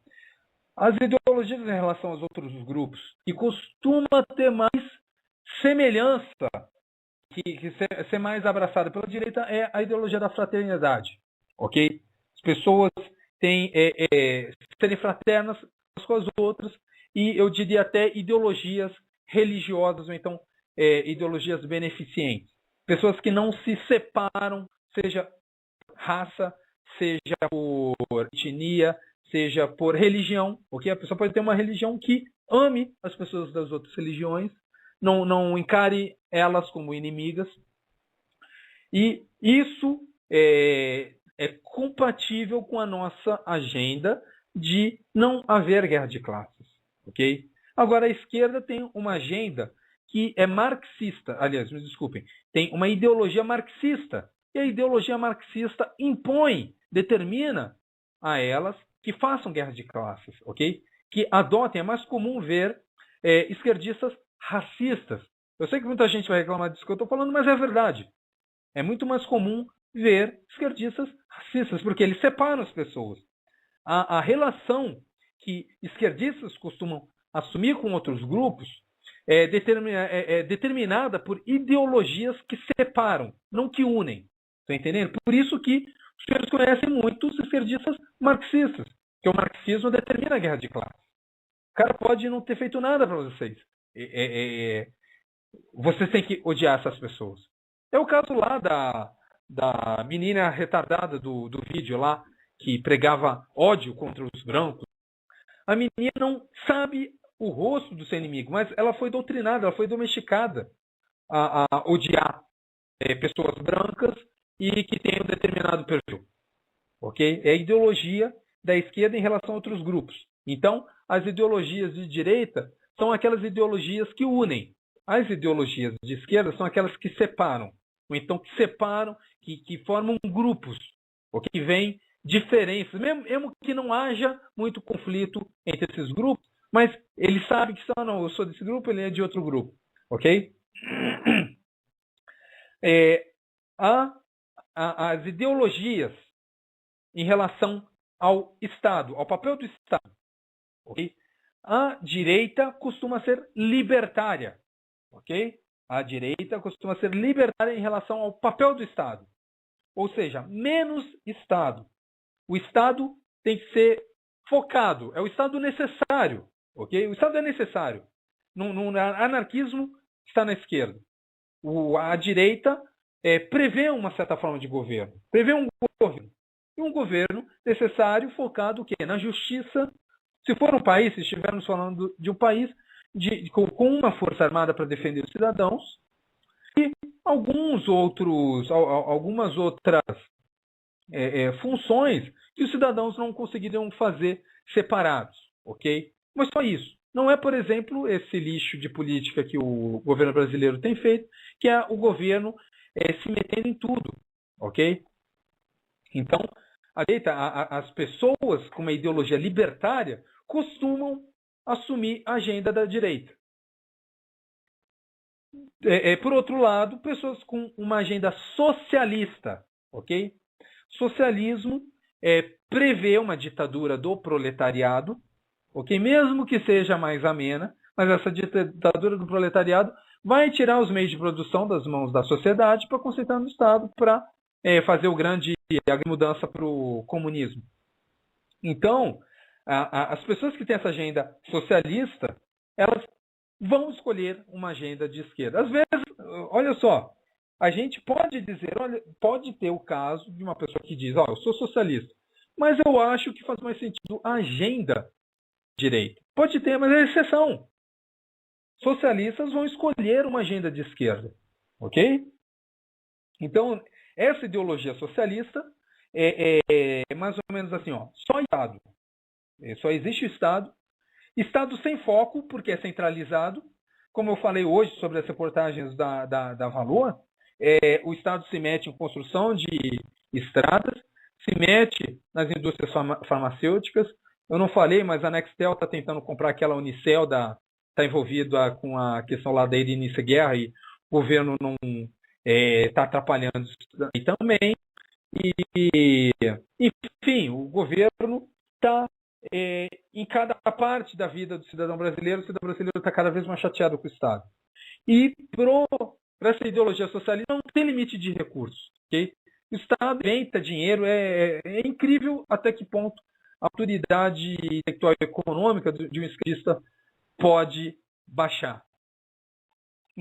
As ideologias em relação aos outros grupos, que costuma ter mais semelhança, que ser mais abraçada pela direita, é a ideologia da fraternidade, ok? As pessoas têm serem fraternas umas com as outras, e eu diria até ideologias religiosas, ou então ideologias beneficentes. Pessoas que não se separam, seja raça, seja por etnia, seja por religião, ok? A pessoa pode ter uma religião que ame as pessoas das outras religiões, não encare elas como inimigas. E isso é compatível com a nossa agenda de não haver guerra de classes, ok? Agora, a esquerda tem uma agenda que é marxista, aliás, me desculpem, tem uma ideologia marxista, e a ideologia marxista determina a elas que façam guerra de classes, ok? Que adotem, é mais comum ver esquerdistas racistas. Eu sei que muita gente vai reclamar disso que eu estou falando, mas é verdade. É muito mais comum ver esquerdistas racistas, porque eles separam as pessoas. A relação que esquerdistas costumam assumir com outros grupos é determinada por ideologias que separam, não que unem. Estão entendendo? Por isso que os senhores conhecem muitos esquerdistas marxistas, que o marxismo determina a guerra de classe. O cara pode não ter feito nada para vocês. Vocês têm que odiar essas pessoas. É o caso lá da menina retardada do vídeo lá, que pregava ódio contra os brancos. A menina não sabe o rosto do seu inimigo, mas ela foi doutrinada, ela foi domesticada a odiar pessoas brancas e que têm um determinado perfil. Ok? É a ideologia da esquerda em relação a outros grupos. Então, as ideologias de direita são aquelas ideologias que unem. As ideologias de esquerda são aquelas que separam. Ou então que separam, que formam grupos. Okay? Que vêm diferenças. Mesmo que não haja muito conflito entre esses grupos, mas eles sabem que não, eu sou desse grupo, ele é de outro grupo. Ok? As ideologias em relação ao Estado, ao papel do Estado. Okay? A direita costuma ser libertária. Okay? A direita costuma ser libertária em relação ao papel do Estado. Ou seja, menos Estado. O Estado tem que ser focado. É o Estado necessário. Okay? O Estado é necessário. No anarquismo está na esquerda. A direita prevê uma certa forma de governo. Prevê um governo. E um governo necessário focado na justiça. Se for um país, se estivermos falando de um país com uma força armada para defender os cidadãos e algumas outras funções que os cidadãos não conseguiriam fazer separados, ok? Mas só isso. Não é, por exemplo, esse lixo de política que o governo brasileiro tem feito, que é o governo se metendo em tudo. ok? Então, a direita, as pessoas com uma ideologia libertária costumam assumir a agenda da direita. Por outro lado, pessoas com uma agenda socialista, ok? Socialismo prevê uma ditadura do proletariado, ok? Mesmo que seja mais amena, mas essa ditadura do proletariado vai tirar os meios de produção das mãos da sociedade para concentrar no Estado para fazer a grande mudança para o comunismo. Então, as pessoas que têm essa agenda socialista, elas vão escolher uma agenda de esquerda. Às vezes, olha só, a gente pode dizer, olha, pode ter o caso de uma pessoa que diz, eu sou socialista, mas eu acho que faz mais sentido a agenda direita. Pode ter, mas é exceção. Socialistas vão escolher uma agenda de esquerda, ok? Então, essa ideologia socialista é mais ou menos assim, só Estado. Só existe Estado. Estado sem foco, porque é centralizado. Como eu falei hoje sobre as reportagens da Valor, o Estado se mete em construção de estradas, se mete nas indústrias farmacêuticas. Eu não falei, mas a Nextel está tentando comprar aquela Unicel, está envolvida com a questão lá da início guerra, e o governo não está atrapalhando isso aí também. Enfim, o governo está em cada parte da vida do cidadão brasileiro, o cidadão brasileiro está cada vez mais chateado com o Estado. E para essa ideologia socialista não tem limite de recursos. Okay? O Estado inventa dinheiro, é incrível até que ponto a autoridade intelectual e econômica de um esquerdista pode baixar.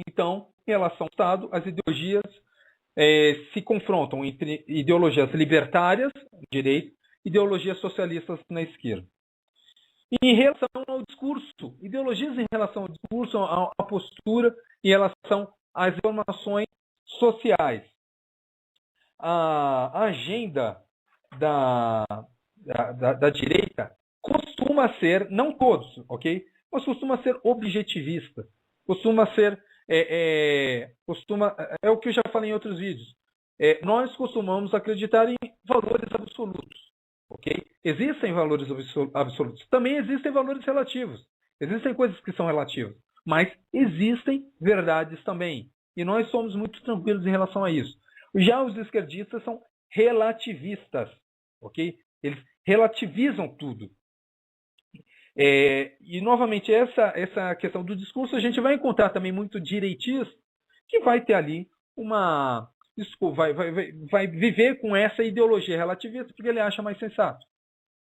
Então, em relação ao Estado, as ideologias se confrontam entre ideologias libertárias, na direita, e ideologias socialistas na esquerda. E em relação ao discurso, ideologias em relação ao discurso, à postura, em relação às informações sociais. A agenda da direita costuma ser, não todos, ok? Mas costuma ser objetivista. Costuma ser, é o que eu já falei em outros vídeos. Nós costumamos acreditar em valores absolutos, ok? Existem valores absolutos. Também existem valores relativos. Existem coisas que são relativas. Mas existem verdades também. E nós somos muito tranquilos em relação a isso. Já os esquerdistas são relativistas, ok? Eles relativizam tudo. E, novamente, essa questão do discurso, a gente vai encontrar também muito direitista que vai ter ali vai viver com essa ideologia relativista porque ele acha mais sensato.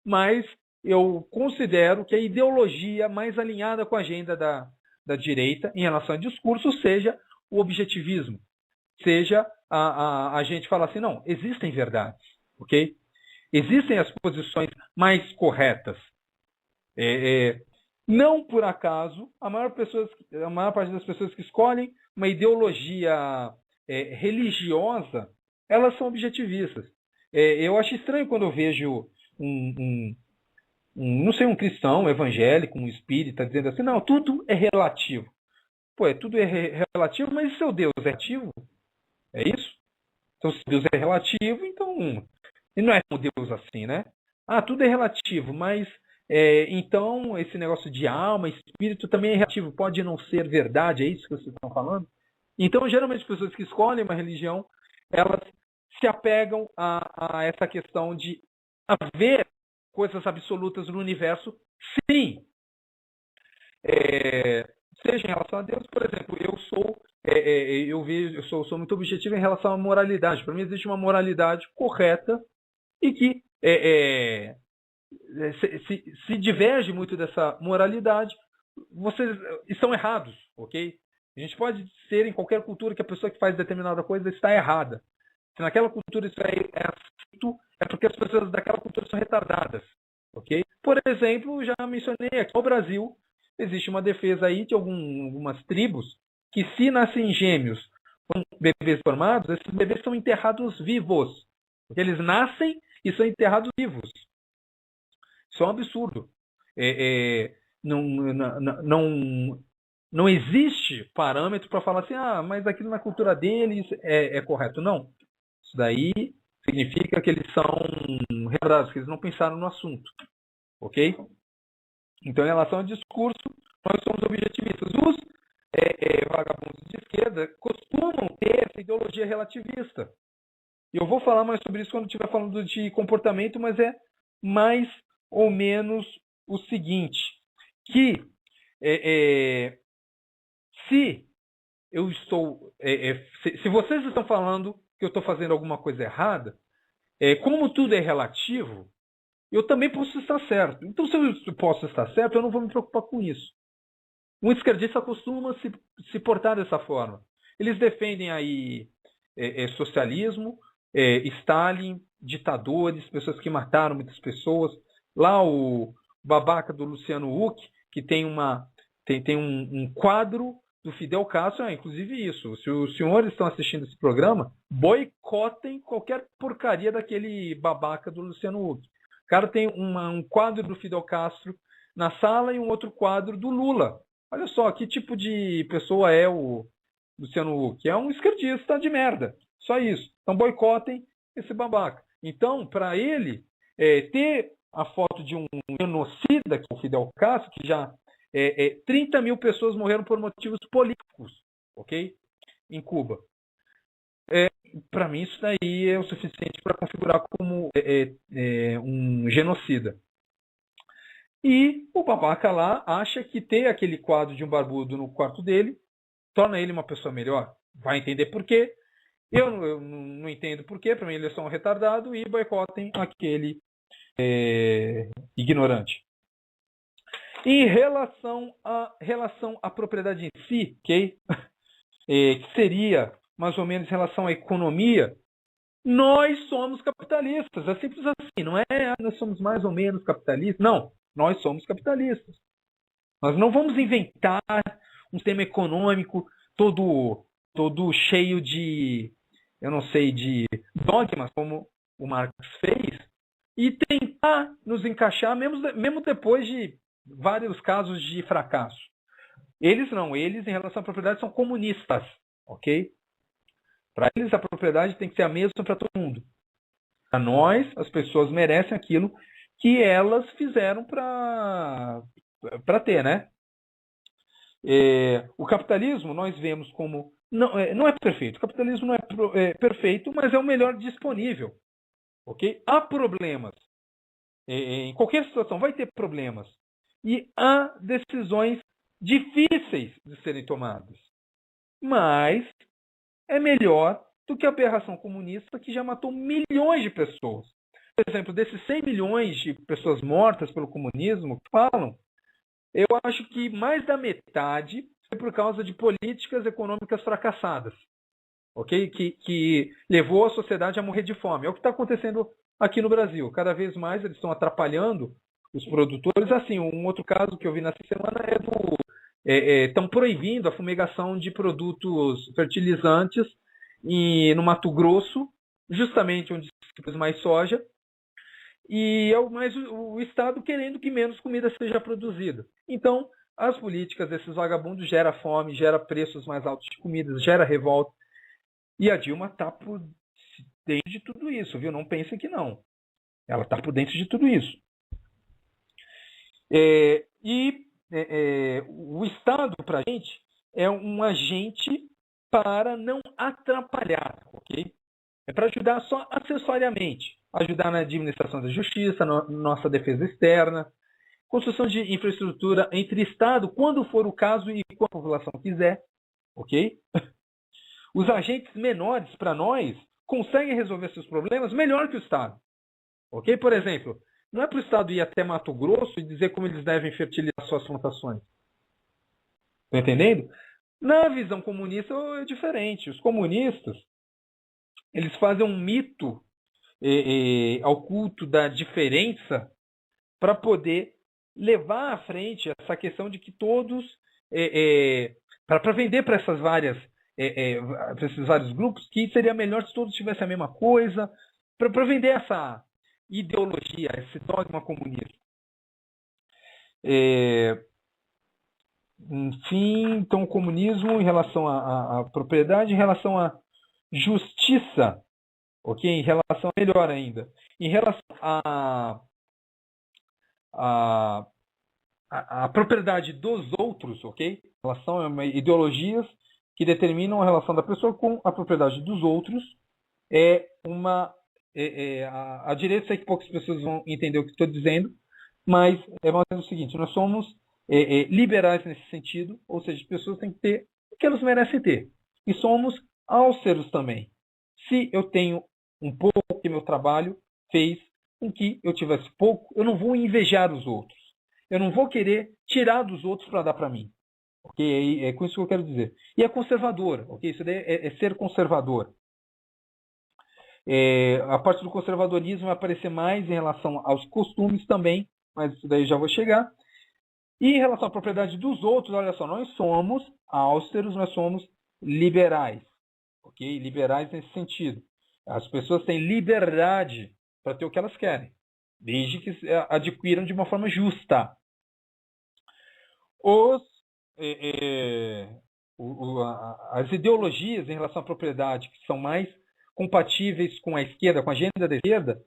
Mas eu considero que a ideologia mais alinhada com a agenda da direita em relação ao discurso seja o objetivismo. Seja a gente falar assim, não, existem verdades, ok? Existem as posições mais corretas. Não por acaso, a maior parte das pessoas que escolhem uma ideologia religiosa, elas são objetivistas. Eu acho estranho quando eu vejo não sei, um cristão, um evangélico, um espírita, dizendo assim, não, tudo é relativo. Tudo é relativo, mas e seu Deus é relativo? É isso? Então, se Deus é relativo, então ele não é um Deus assim, né? Tudo é relativo, mas então esse negócio de alma, espírito também é relativo, pode não ser verdade, é isso que vocês estão falando? Então, geralmente, as pessoas que escolhem uma religião, elas se apegam a essa questão de haver coisas absolutas no universo, sim. Seja em relação a Deus, por exemplo, eu sou muito objetivo em relação à moralidade. Para mim existe uma moralidade correta e que se diverge muito dessa moralidade, vocês estão errados, ok? A gente pode ser em qualquer cultura que a pessoa que faz determinada coisa está errada. Se naquela cultura isso é aceito, é porque as pessoas daquela cultura são retardadas, ok? Por exemplo, já mencionei aqui no Brasil, existe uma defesa aí de algumas tribos que, se nascem gêmeos com bebês formados, esses bebês são enterrados vivos. Porque eles nascem e são enterrados vivos. Isso é um absurdo. Não existe parâmetro para falar assim, mas aquilo na cultura deles é correto. Não. Isso daí significa que eles são retardados, que eles não pensaram no assunto. Ok? Então, em relação ao discurso, nós somos objetivistas. Os vagabundos de esquerda costumam ter essa ideologia relativista. E eu vou falar mais sobre isso quando estiver falando de comportamento, mas é mais ou menos o seguinte, que se eu estou, se vocês estão falando que eu estou fazendo alguma coisa errada, como tudo é relativo, eu também posso estar certo. Então, se eu posso estar certo, eu não vou me preocupar com isso. Um esquerdista costuma se portar dessa forma. Eles defendem aí socialismo, Stalin, ditadores, pessoas que mataram muitas pessoas. Lá o babaca do Luciano Huck, que tem um quadro do Fidel Castro, inclusive isso. Se os senhores estão assistindo esse programa, boicotem qualquer porcaria daquele babaca do Luciano Huck. O cara tem um quadro do Fidel Castro na sala e um outro quadro do Lula. Olha só, que tipo de pessoa é o Luciano Huck? É um esquerdista de merda. Só isso. Então boicotem esse babaca. Então, para ele ter a foto de um genocida, que é o Fidel Castro, que já 30 mil pessoas morreram por motivos políticos, ok? Em Cuba. Para mim, isso daí é o suficiente para configurar como um genocida. E o babaca lá acha que ter aquele quadro de um barbudo no quarto dele torna ele uma pessoa melhor. Vai entender por quê. Eu não entendo por quê. Para mim, ele é só um retardado e boicotem aquele ignorante. Em relação à propriedade em si, okay? Que seria mais ou menos em relação à economia, nós somos capitalistas. É simples assim, não é nós somos mais ou menos capitalistas. Não, nós somos capitalistas. Nós não vamos inventar um sistema econômico todo cheio de, eu não sei, de dogmas, como o Marx fez, e tentar nos encaixar, mesmo depois de vários casos de fracasso. Eles não, eles em relação à propriedade são comunistas, ok? Para eles a propriedade tem que ser a mesma para todo mundo. Para nós, as pessoas merecem aquilo que elas fizeram para ter, né? O capitalismo nós vemos como não é perfeito. O capitalismo não é perfeito, mas é o melhor disponível, ok? Há problemas. Em qualquer situação vai ter problemas e há decisões difíceis de serem tomadas, mas é melhor do que a aberração comunista que já matou milhões de pessoas. Por exemplo, desses 100 milhões de pessoas mortas pelo comunismo que falam, eu acho que mais da metade foi por causa de políticas econômicas fracassadas, ok? Que levou a sociedade a morrer de fome. É o que está acontecendo aqui no Brasil. Cada vez mais eles estão atrapalhando os produtores. Assim, um outro caso que eu vi nessa semana estão proibindo a fumigação de produtos fertilizantes no Mato Grosso, justamente onde se produz mais soja, mas o Estado querendo que menos comida seja produzida. Então, as políticas desses vagabundos geram fome, gera preços mais altos de comidas, gera revolta. E a Dilma está por dentro de tudo isso, viu? Não pensem que não. Ela está por dentro de tudo isso. O Estado, para a gente, é um agente para não atrapalhar, ok? É para ajudar só acessoriamente. Ajudar na administração da justiça, nossa defesa externa, construção de infraestrutura entre Estado, quando for o caso e quando a população quiser, ok? Os agentes menores, para nós, conseguem resolver seus problemas melhor que o Estado, ok? Por exemplo, não é para o Estado ir até Mato Grosso e dizer como eles devem fertilizar suas plantações. Estão entendendo? Na visão comunista é diferente. Os comunistas, eles fazem um mito ao culto da diferença para poder levar à frente essa questão de que todos, para vender para esses vários grupos, que seria melhor se todos tivessem a mesma coisa, para vender essa ideologia, esse dogma comunista. Enfim, então o comunismo em relação à propriedade, em relação à justiça, ok? Em relação, melhor ainda, em relação a propriedade dos outros, ok? Em relação a ideologias que determinam a relação da pessoa com a propriedade dos outros, a direita, sei que poucas pessoas vão entender o que estou dizendo, mas é mais o seguinte: nós somos liberais nesse sentido, ou seja, as pessoas têm que ter o que elas merecem ter. E somos áusteros também. Se eu tenho um pouco que meu trabalho fez com que eu tivesse pouco, eu não vou invejar os outros. Eu não vou querer tirar dos outros para dar para mim. Okay? É com isso que eu quero dizer. E é conservador. Okay? Isso daí é ser conservador. A parte do conservadorismo vai aparecer mais em relação aos costumes também, mas isso daí já vou chegar. E em relação à propriedade dos outros, olha só, nós somos austeros, nós somos liberais. Okay? Liberais nesse sentido. As pessoas têm liberdade para ter o que elas querem, desde que adquiram de uma forma justa. As ideologias em relação à propriedade que são mais compatíveis com a esquerda, com a agenda da esquerda,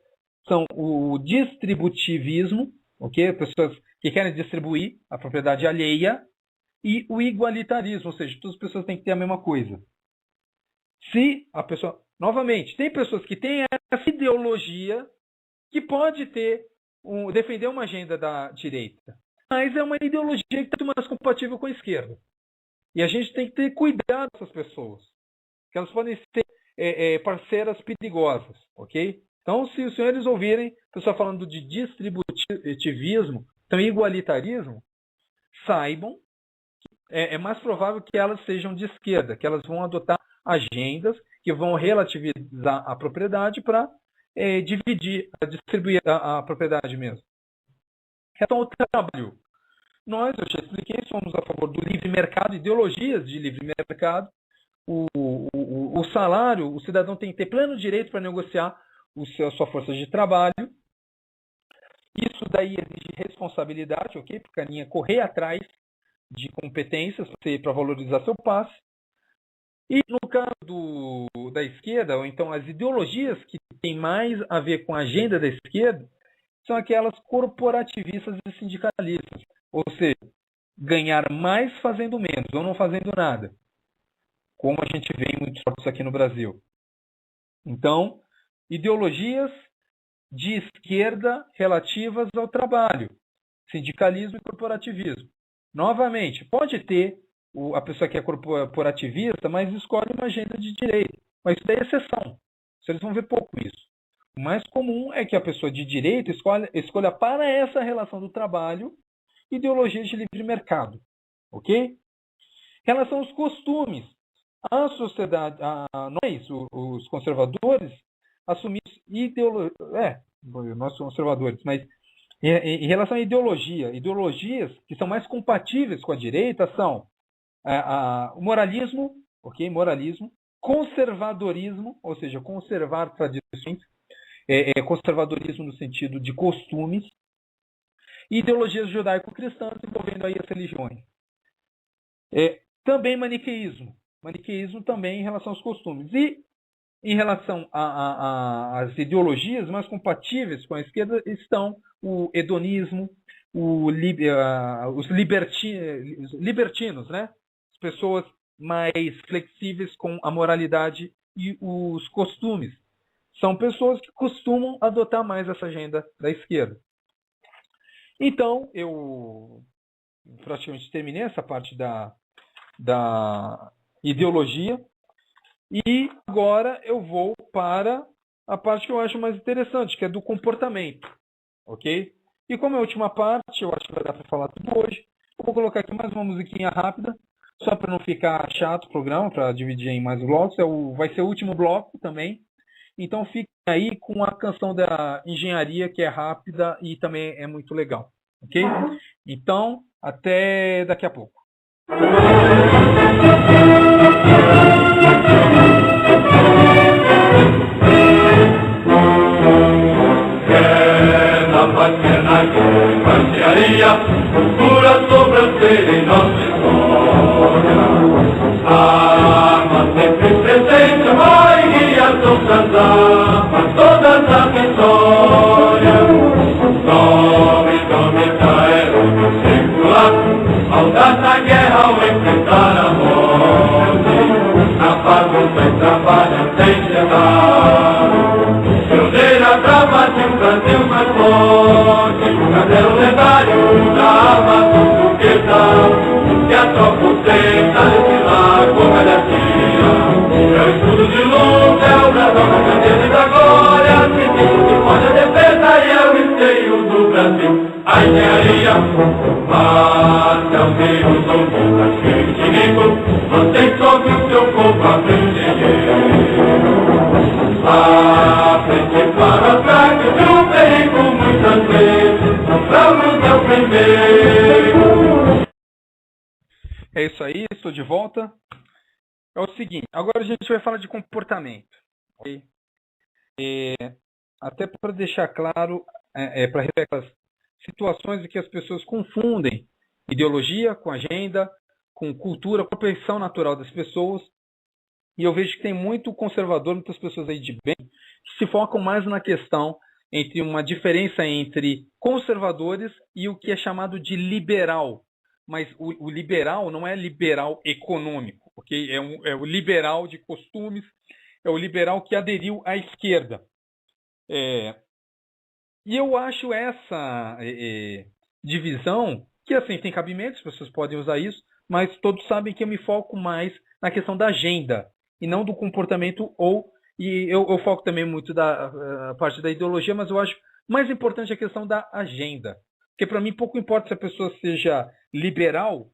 são o distributivismo, okay? Pessoas que querem distribuir a propriedade alheia, e o igualitarismo, ou seja, todas as pessoas têm que ter a mesma coisa. Se a pessoa, novamente, tem pessoas que têm essa ideologia que pode defender uma agenda da direita, mas é uma ideologia que está muito mais compatível com a esquerda. E a gente tem que ter cuidado dessas pessoas, que elas podem ser parceiras perigosas, ok? Então, se os senhores ouvirem pessoal falando de distributivismo, então igualitarismo, saibam que é mais provável que elas sejam de esquerda, que elas vão adotar agendas que vão relativizar a propriedade para distribuir a propriedade mesmo. Então, o trabalho. Nós, eu já expliquei, somos a favor do livre mercado, ideologias de livre mercado. O salário, o cidadão tem que ter pleno direito para negociar a sua força de trabalho. Isso daí exige responsabilidade, ok? Porque a linha correr atrás de competências para valorizar seu passe. E no caso da esquerda, ou então as ideologias que têm mais a ver com a agenda da esquerda, são aquelas corporativistas e sindicalistas. Ou seja, ganhar mais fazendo menos, ou não fazendo nada. Como a gente vê em muitos casos aqui no Brasil. Então, ideologias de esquerda relativas ao trabalho, sindicalismo e corporativismo. Novamente, pode ter a pessoa que é corporativista, mas escolhe uma agenda de direita. Mas isso daí é exceção. Vocês vão ver pouco isso. O mais comum é que a pessoa de direita escolha para essa relação do trabalho ideologias de livre mercado. Ok? Em relação aos costumes, a sociedade, nós, os conservadores, assumimos nós somos conservadores, mas em relação à ideologias que são mais compatíveis com a direita são o moralismo, ok? Moralismo, conservadorismo, ou seja, conservar tradições, conservadorismo no sentido de costumes, e ideologias judaico-cristãs envolvendo aí as religiões. Também maniqueísmo também em relação aos costumes. E em relação às ideologias mais compatíveis com a esquerda estão o hedonismo, os libertinos, né? As pessoas mais flexíveis com a moralidade e os costumes. São pessoas que costumam adotar mais essa agenda da esquerda. Então, eu praticamente terminei essa parte da ideologia. E agora eu vou para a parte que eu acho mais interessante, que é do comportamento. Ok? E como é a última parte, eu acho que vai dar para falar tudo hoje. Eu vou colocar aqui mais uma musiquinha rápida, só para não ficar chato o programa, para dividir em mais blocos. Vai ser o último bloco também. Então fiquem aí com a canção da engenharia, que é rápida e também é muito legal. Ok? Então, até daqui a pouco. Engenharia, pura sobrancelha em nossa história. A arma sempre presente vai guiar seu cantar. bagunça e trabalha sem cessar. Pioneira brava de um Brasil mais forte, cadê o lendário da arma portuguesa, que a tropa ostenta nesse largo galhacia. É o escudo de luz, é o brasão da grandeza e da glória, que pode a defesa e é o esteio do Brasil. A engenharia, mata os rios do mundo, as inimigo, mantém sobre o seu povo a à frente para trás de um perigo muitas vezes, vamos ao primeiro. É isso aí, estou de volta. É o seguinte, agora a gente vai falar de comportamento. Okay? Até para deixar claro, para revelar as situações em que as pessoas confundem ideologia com agenda, com cultura, com a perfeição natural das pessoas. E eu vejo que tem muito conservador, muitas pessoas aí de bem, que se focam mais na questão entre uma diferença entre conservadores e o que é chamado de liberal. Mas o liberal não é liberal econômico, okay? É o liberal de costumes, é o liberal que aderiu à esquerda. E eu acho essa divisão, que assim tem cabimento, as pessoas podem usar isso, mas todos sabem que eu me foco mais na questão da agenda e não do comportamento, e eu foco também muito da parte da ideologia, mas eu acho mais importante a questão da agenda. Porque para mim pouco importa se a pessoa seja liberal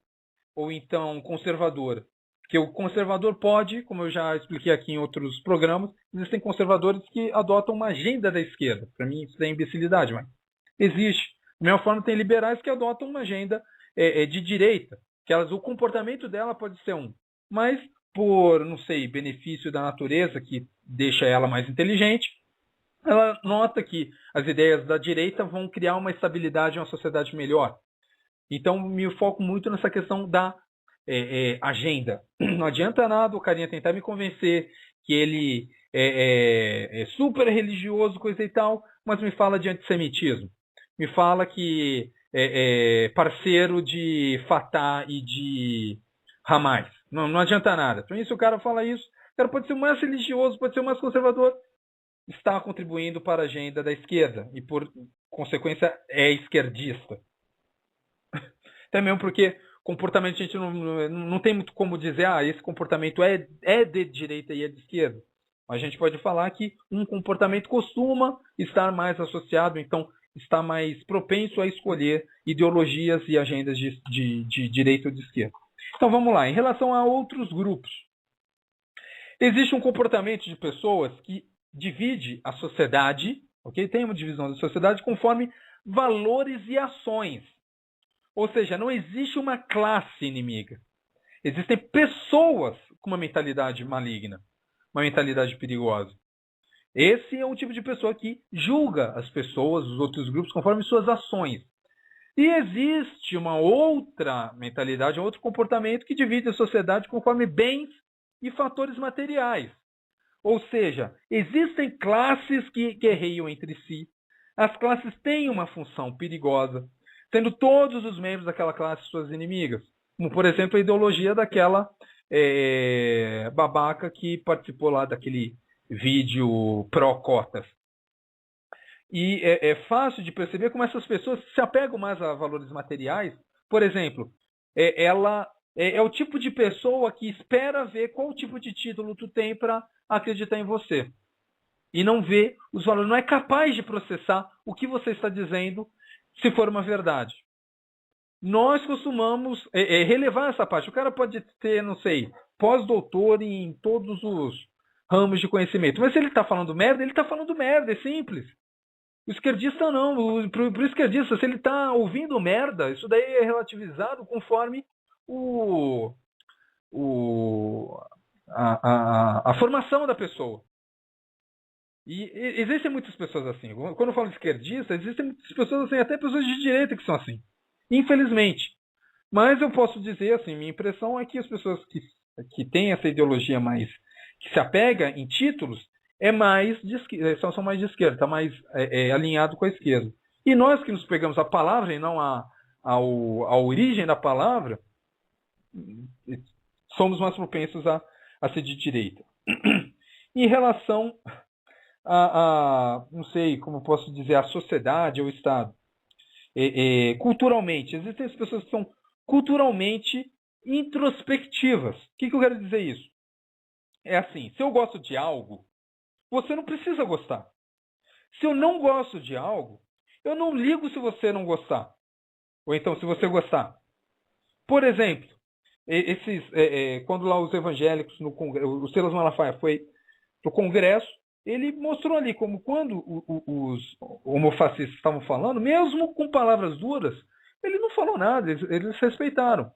ou então conservadora. Porque o conservador pode, como eu já expliquei aqui em outros programas, existem conservadores que adotam uma agenda da esquerda. Para mim isso é imbecilidade, mas existe. Da mesma forma tem liberais que adotam uma agenda de direita. Que o comportamento dela pode ser mas por, não sei, benefício da natureza, que deixa ela mais inteligente, ela nota que as ideias da direita vão criar uma estabilidade, uma sociedade melhor. Então, me foco muito nessa questão da agenda. Não adianta nada o carinha tentar me convencer que ele é super religioso, coisa e tal, mas me fala de antissemitismo. Me fala que é parceiro de Fatah e de Hamas. Não adianta nada. Então, isso o cara fala isso. O cara pode ser o mais religioso, pode ser o mais conservador, está contribuindo para a agenda da esquerda e, por consequência, é esquerdista. Até mesmo porque comportamento a gente não tem muito como dizer esse comportamento é de direita e é de esquerda. A gente pode falar que um comportamento costuma estar mais associado, então está mais propenso a escolher ideologias e agendas de direita ou de esquerda. Então vamos lá, em relação a outros grupos. Existe um comportamento de pessoas que divide a sociedade, ok? Tem uma divisão da sociedade conforme valores e ações. Ou seja, não existe uma classe inimiga. Existem pessoas com uma mentalidade maligna, uma mentalidade perigosa. Esse é um tipo de pessoa que julga as pessoas, os outros grupos, conforme suas ações. E existe uma outra mentalidade, um outro comportamento que divide a sociedade conforme bens e fatores materiais. Ou seja, existem classes que guerreiam entre si. As classes têm uma função perigosa, sendo todos os membros daquela classe suas inimigas. Como, por exemplo, a ideologia daquela babaca que participou lá daquele vídeo pró-cotas. E é fácil de perceber como essas pessoas se apegam mais a valores materiais. Por exemplo, ela é o tipo de pessoa que espera ver qual tipo de título tu tem para acreditar em você. E não vê os valores, não é capaz de processar o que você está dizendo se for uma verdade. Nós costumamos relevar essa parte. O cara pode ter, não sei, pós-doutor em todos os ramos de conhecimento. Mas se ele está falando merda, ele está falando merda, é simples. O esquerdista não. Pro esquerdista, se ele está ouvindo merda, isso daí é relativizado conforme a formação da pessoa. E existem muitas pessoas assim. Quando eu falo de esquerdista, existem muitas pessoas assim, até pessoas de direita que são assim. Infelizmente. Mas eu posso dizer assim, minha impressão é que as pessoas que têm essa ideologia mais, que se apega em títulos, são mais de esquerda, está mais alinhado com a esquerda. E nós que nos pegamos a palavra e não a origem da palavra, somos mais propensos a ser de direita. Em relação não sei como posso dizer, a sociedade ou o Estado, culturalmente, existem as pessoas que são culturalmente introspectivas. O que eu quero dizer isso? É assim, se eu gosto de algo, você não precisa gostar. Se eu não gosto de algo, eu não ligo se você não gostar. Ou então, se você gostar. Por exemplo, quando lá os evangélicos, o Silas Malafaia foi para o Congresso, ele mostrou ali como quando os homofascistas estavam falando, mesmo com palavras duras, ele não falou nada, eles respeitaram.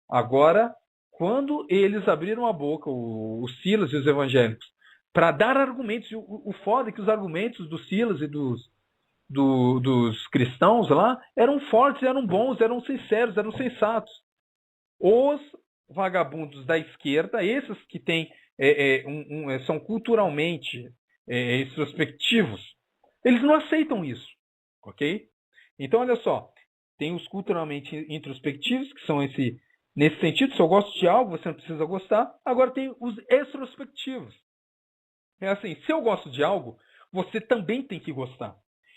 Agora, quando eles abriram a boca, os Silas e os evangélicos, para dar argumentos, o foda é que os argumentos dos Silas e dos cristãos lá eram fortes, eram bons, eram sinceros, eram sensatos. Os vagabundos da esquerda, esses que têm, são culturalmente introspectivos, eles não aceitam isso, ok? Então, olha só, tem os culturalmente introspectivos, que são nesse sentido, se eu gosto de algo, você não precisa gostar. Agora tem os extrospectivos. É assim, se eu gosto de algo, você também tem que gostar.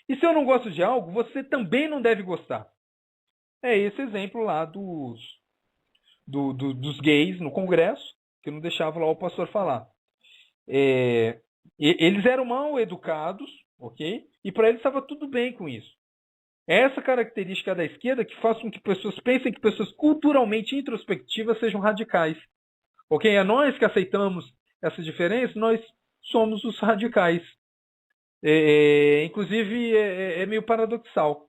E se eu não gosto de algo, você também não deve gostar. É esse exemplo lá dos gays no Congresso, que não deixava lá o pastor falar. Eles eram mal educados, ok? E para eles estava tudo bem com isso. É essa característica da esquerda que faz com que pessoas pensem que pessoas culturalmente introspectivas sejam radicais. Ok? É nós que aceitamos essa diferença, nós somos os radicais. Inclusive, é meio paradoxal.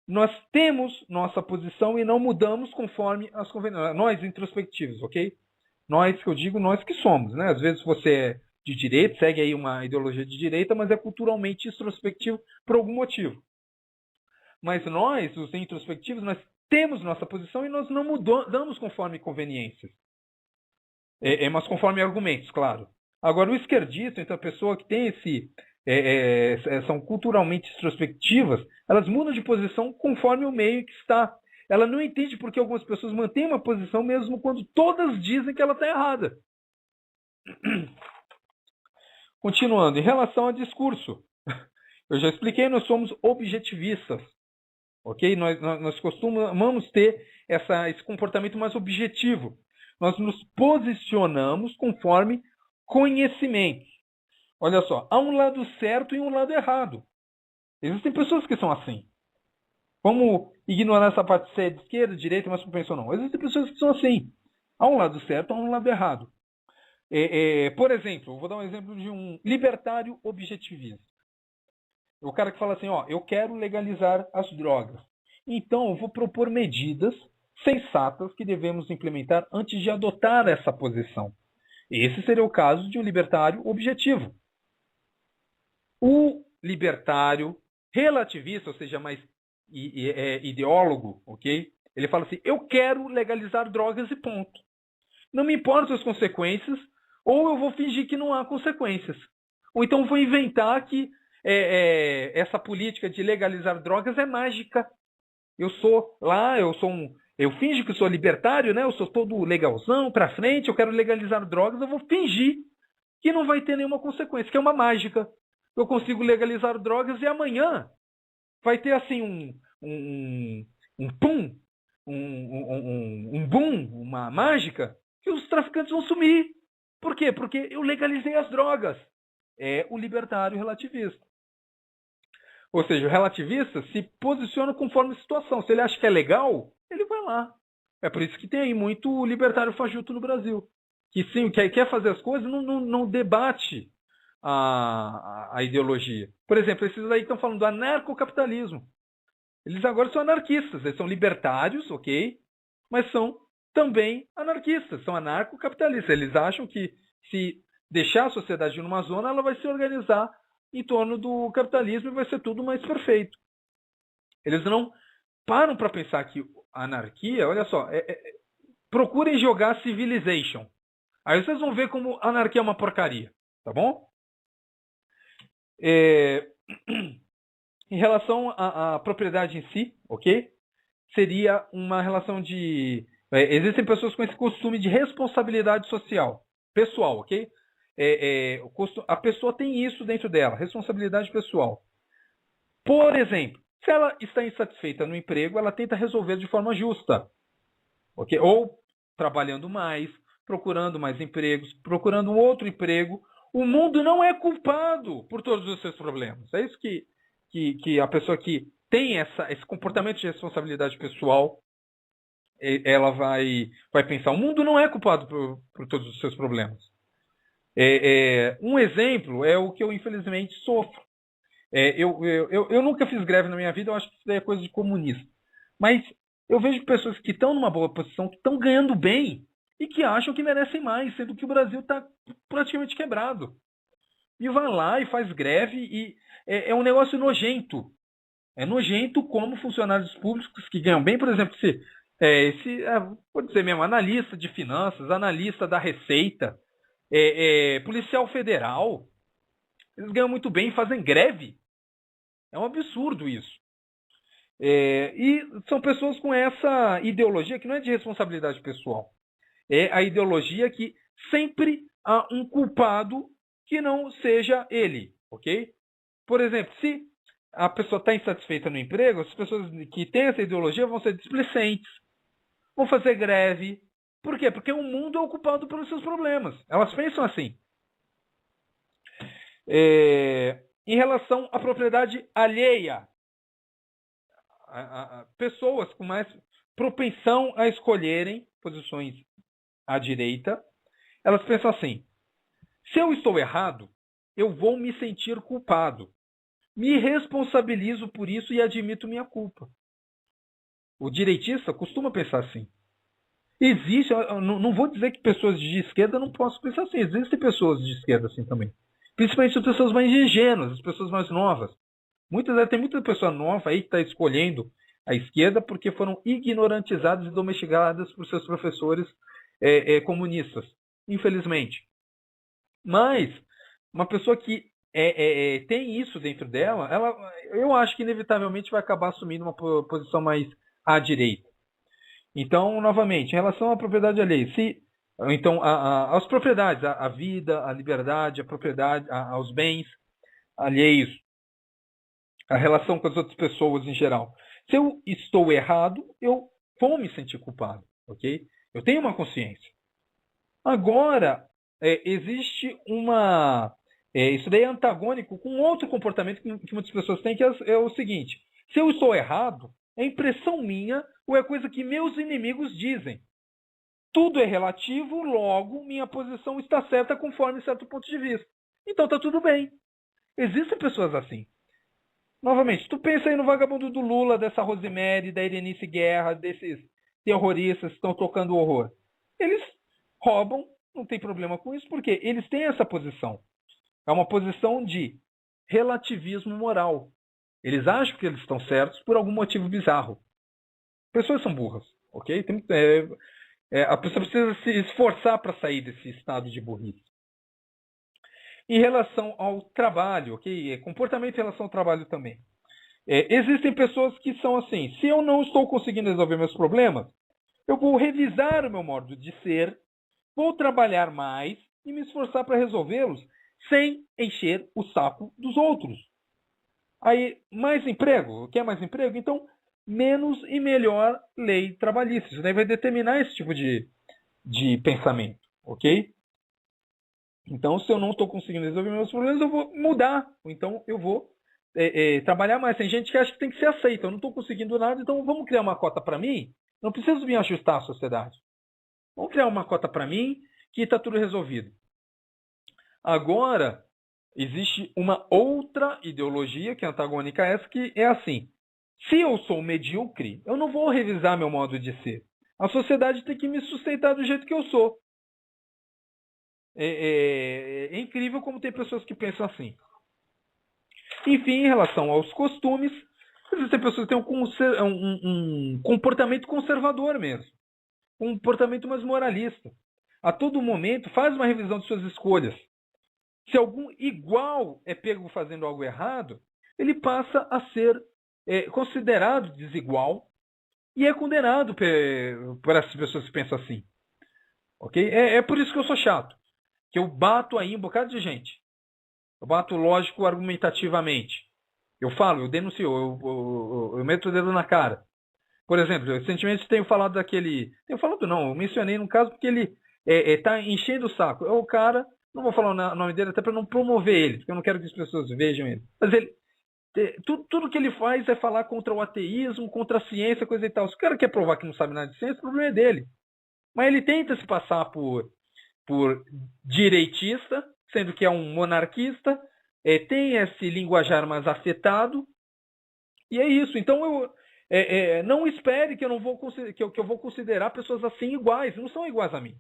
Nós temos nossa posição e não mudamos conforme as convenções. Nós, introspectivos, ok? Nós, que eu digo, nós que somos, né? Às vezes você é de direita, segue aí uma ideologia de direita, mas é culturalmente introspectivo por algum motivo. Mas nós, os introspectivos, nós temos nossa posição e nós não mudamos conforme conveniências. Mas conforme argumentos, claro. Agora, o esquerdista, então a pessoa que tem são culturalmente introspectivas, elas mudam de posição conforme o meio que está. Ela não entende porque algumas pessoas mantêm uma posição mesmo quando todas dizem que ela está errada. Continuando, em relação ao discurso, eu já expliquei, nós somos objetivistas. Ok? Nós costumamos ter esse comportamento mais objetivo. Nós nos posicionamos conforme conhecimento. Olha só, há um lado certo e um lado errado. Existem pessoas que são assim. Vamos ignorar essa parte de esquerda, direita, mas não pensam não. Existem pessoas que são assim. Há um lado certo, há um lado errado. Por exemplo, eu vou dar um exemplo de um libertário objetivista. O cara que fala assim, eu quero legalizar as drogas. Então, eu vou propor medidas sensatas que devemos implementar antes de adotar essa posição. Esse seria o caso de um libertário objetivo. O libertário relativista, ou seja, mais ideólogo, ok? Ele fala assim, eu quero legalizar drogas e ponto. Não me importam as consequências, ou eu vou fingir que não há consequências. Ou então vou inventar que essa política de legalizar drogas é mágica. Eu finjo que sou libertário, né? Eu sou todo legalzão, pra frente, eu quero legalizar drogas, eu vou fingir que não vai ter nenhuma consequência, que é uma mágica. Eu consigo legalizar drogas e amanhã vai ter assim um boom, uma mágica, que os traficantes vão sumir. Por quê? Porque eu legalizei as drogas. É o libertário relativista. Ou seja, o relativista se posiciona conforme a situação. Se ele acha que é legal, ele vai lá. É por isso que tem aí muito libertário fajuto no Brasil. Que sim, quer fazer as coisas, não debate a ideologia. Por exemplo, esses aí que estão falando do anarcocapitalismo. Eles agora são anarquistas. Eles são libertários, ok? Mas são também anarquistas. São anarcocapitalistas. Eles acham que se deixar a sociedade numa zona, ela vai se organizar em torno do capitalismo e vai ser tudo mais perfeito. Eles não param para pensar que a anarquia, olha só, procurem jogar Civilization. Aí vocês vão ver como a anarquia é uma porcaria, tá bom? Em relação à propriedade em si, ok? Seria uma relação de... existem pessoas com esse costume de responsabilidade social. pessoal, ok? A pessoa tem isso dentro dela, responsabilidade pessoal. Por exemplo, se ela está insatisfeita no emprego, ela tenta resolver de forma justa, ok? Ou trabalhando mais, procurando mais empregos, procurando um outro emprego. O mundo não é culpado por todos os seus problemas. É isso que a pessoa que tem esse comportamento de responsabilidade pessoal, ela vai pensar. O mundo não é culpado por todos os seus problemas. Um exemplo é o que eu infelizmente sofro. Eu nunca fiz greve na minha vida, eu acho que isso daí é coisa de comunista. Mas eu vejo pessoas que estão numa boa posição, que estão ganhando bem e que acham que merecem mais, sendo que o Brasil está praticamente quebrado. E vai lá e faz greve e é um negócio nojento. É nojento como funcionários públicos que ganham bem, por exemplo, vou dizer mesmo, analista de finanças, analista da Receita, policial federal, eles ganham muito bem e fazem greve. É um absurdo isso. E são pessoas com essa ideologia que não é de responsabilidade pessoal. É a ideologia que sempre há um culpado que não seja ele, ok? Por exemplo, se a pessoa está insatisfeita no emprego, as pessoas que têm essa ideologia vão ser displicentes, vão fazer greve. Por quê? Porque o mundo é ocupado pelos seus problemas. Elas pensam assim. Em relação à propriedade alheia, pessoas com mais propensão a escolherem posições à direita, elas pensam assim: se eu estou errado, eu vou me sentir culpado. Me responsabilizo por isso e admito minha culpa. O direitista costuma pensar assim. Existe, não vou dizer que pessoas de esquerda não possam pensar assim. Existem pessoas de esquerda assim também. Principalmente as pessoas mais ingênuas, as pessoas mais novas. Tem muita pessoa nova aí que está escolhendo a esquerda porque foram ignorantizadas e domesticadas por seus professores comunistas. Infelizmente. Mas uma pessoa que tem isso dentro dela, eu acho que inevitavelmente vai acabar assumindo uma posição mais à direita. Então, novamente, em relação à propriedade alheia, então as propriedades, a vida, a liberdade, a propriedade, aos bens alheios, a relação com as outras pessoas em geral. Se eu estou errado, eu vou me sentir culpado, ok? Eu tenho uma consciência. Agora, existe isso daí é antagônico com outro comportamento que muitas pessoas têm, que é o seguinte: se eu estou errado, é impressão minha ou é coisa que meus inimigos dizem. Tudo é relativo, logo minha posição está certa conforme certo ponto de vista. Então está tudo bem. Existem pessoas assim. Novamente, tu pensa aí no vagabundo do Lula, dessa Rosemary, da Irenice Guerra, desses terroristas que estão tocando horror. Eles roubam, não tem problema com isso, porque eles têm essa posição. É uma posição de relativismo moral. Eles acham que eles estão certos por algum motivo bizarro. Pessoas são burras, ok? A pessoa precisa se esforçar para sair desse estado de burrice. Em relação ao trabalho, ok? Comportamento em relação ao trabalho também. Existem pessoas que são assim: se eu não estou conseguindo resolver meus problemas, eu vou revisar o meu modo de ser, vou trabalhar mais e me esforçar para resolvê-los sem encher o saco dos outros. Aí, mais emprego? Quer mais emprego? Então, menos e melhor lei trabalhista. Isso daí vai determinar esse tipo de pensamento, ok? Então, se eu não estou conseguindo resolver meus problemas, eu vou mudar. Então, eu vou trabalhar mais. Tem gente que acha que tem que ser aceita. Eu não estou conseguindo nada, então vamos criar uma cota para mim? Não preciso me ajustar à sociedade. Vamos criar uma cota para mim que está tudo resolvido. Agora, existe uma outra ideologia que é antagônica a essa, que é assim: se eu sou medíocre, eu não vou revisar meu modo de ser. A sociedade tem que me sustentar do jeito que eu sou. É incrível como tem pessoas que pensam assim. Enfim, em relação aos costumes, existem pessoas que têm um comportamento conservador mesmo. Um comportamento mais moralista. A todo momento, faz uma revisão de suas escolhas. Se algum igual é pego fazendo algo errado, ele passa a ser considerado desigual e é condenado por essas pessoas que pensam assim. Ok? É por isso que eu sou chato. que eu bato aí um bocado de gente. Eu bato lógico argumentativamente. Eu falo, eu denuncio, eu meto o dedo na cara. Por exemplo, eu recentemente tenho falado daquele... Tenho falado não, eu mencionei no caso porque ele tá enchendo o saco. É o cara, não vou falar o nome dele até para não promover ele, porque eu não quero que as pessoas vejam ele. Mas ele... Tudo que ele faz é falar contra o ateísmo, contra a ciência, coisa e tal. Se o cara quer provar que não sabe nada de ciência, o problema é dele. Mas ele tenta se passar por direitista, sendo que é um monarquista, tem esse linguajar mais afetado, e é isso. Então não espere que eu vou considerar pessoas assim iguais. Não são iguais a mim.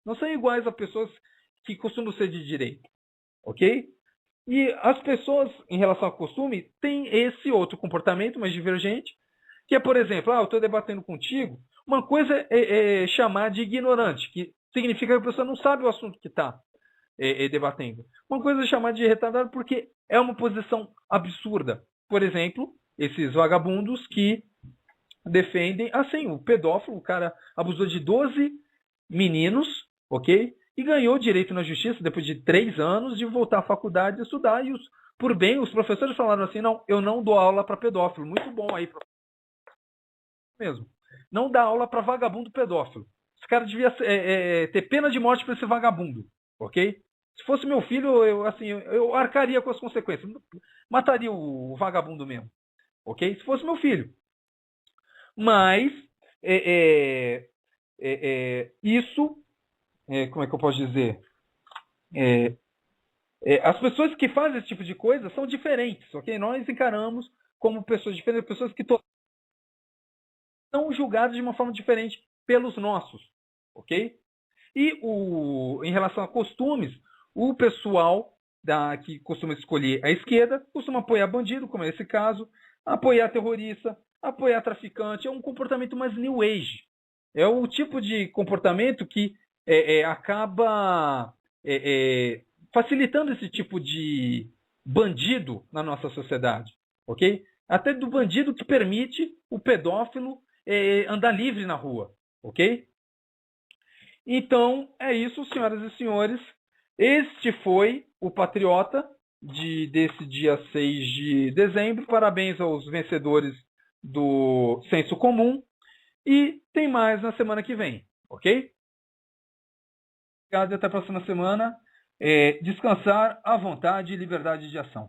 Não são iguais a pessoas que costumam ser de direita. Ok? E as pessoas, em relação ao costume, têm esse outro comportamento mais divergente, que é, por exemplo, eu estou debatendo contigo. Uma coisa é chamar de ignorante, que significa que a pessoa não sabe o assunto que está debatendo. Uma coisa é chamar de retardado porque é uma posição absurda. Por exemplo, esses vagabundos que defendem, assim, o pedófilo, o cara abusou de 12 meninos, ok? E ganhou direito na justiça depois de 3 anos de voltar à faculdade e estudar. E por bem, os professores falaram assim, não, eu não dou aula para pedófilo. Muito bom aí, mesmo. Não dá aula para vagabundo pedófilo. Esse cara devia ter pena de morte para esse vagabundo, ok? Se fosse meu filho, eu arcaria com as consequências. Mataria o vagabundo mesmo, ok? Se fosse meu filho. Mas isso, como é que eu posso dizer? As pessoas que fazem esse tipo de coisa são diferentes, ok? Nós encaramos como pessoas diferentes, pessoas que são julgadas de uma forma diferente pelos nossos, ok? E em relação a costumes, o pessoal que costuma escolher a esquerda costuma apoiar bandido, como é esse caso, apoiar terrorista, apoiar traficante. É um comportamento mais new age. É o tipo de comportamento que acaba facilitando esse tipo de bandido na nossa sociedade, ok? Até do bandido que permite o pedófilo andar livre na rua, ok? Então, é isso, senhoras e senhores. Este foi o Patriota desse dia 6 de dezembro. Parabéns aos vencedores do Senso Comum. E tem mais na semana que vem, ok? Obrigado e até a próxima semana. Descansar à vontade e liberdade de ação.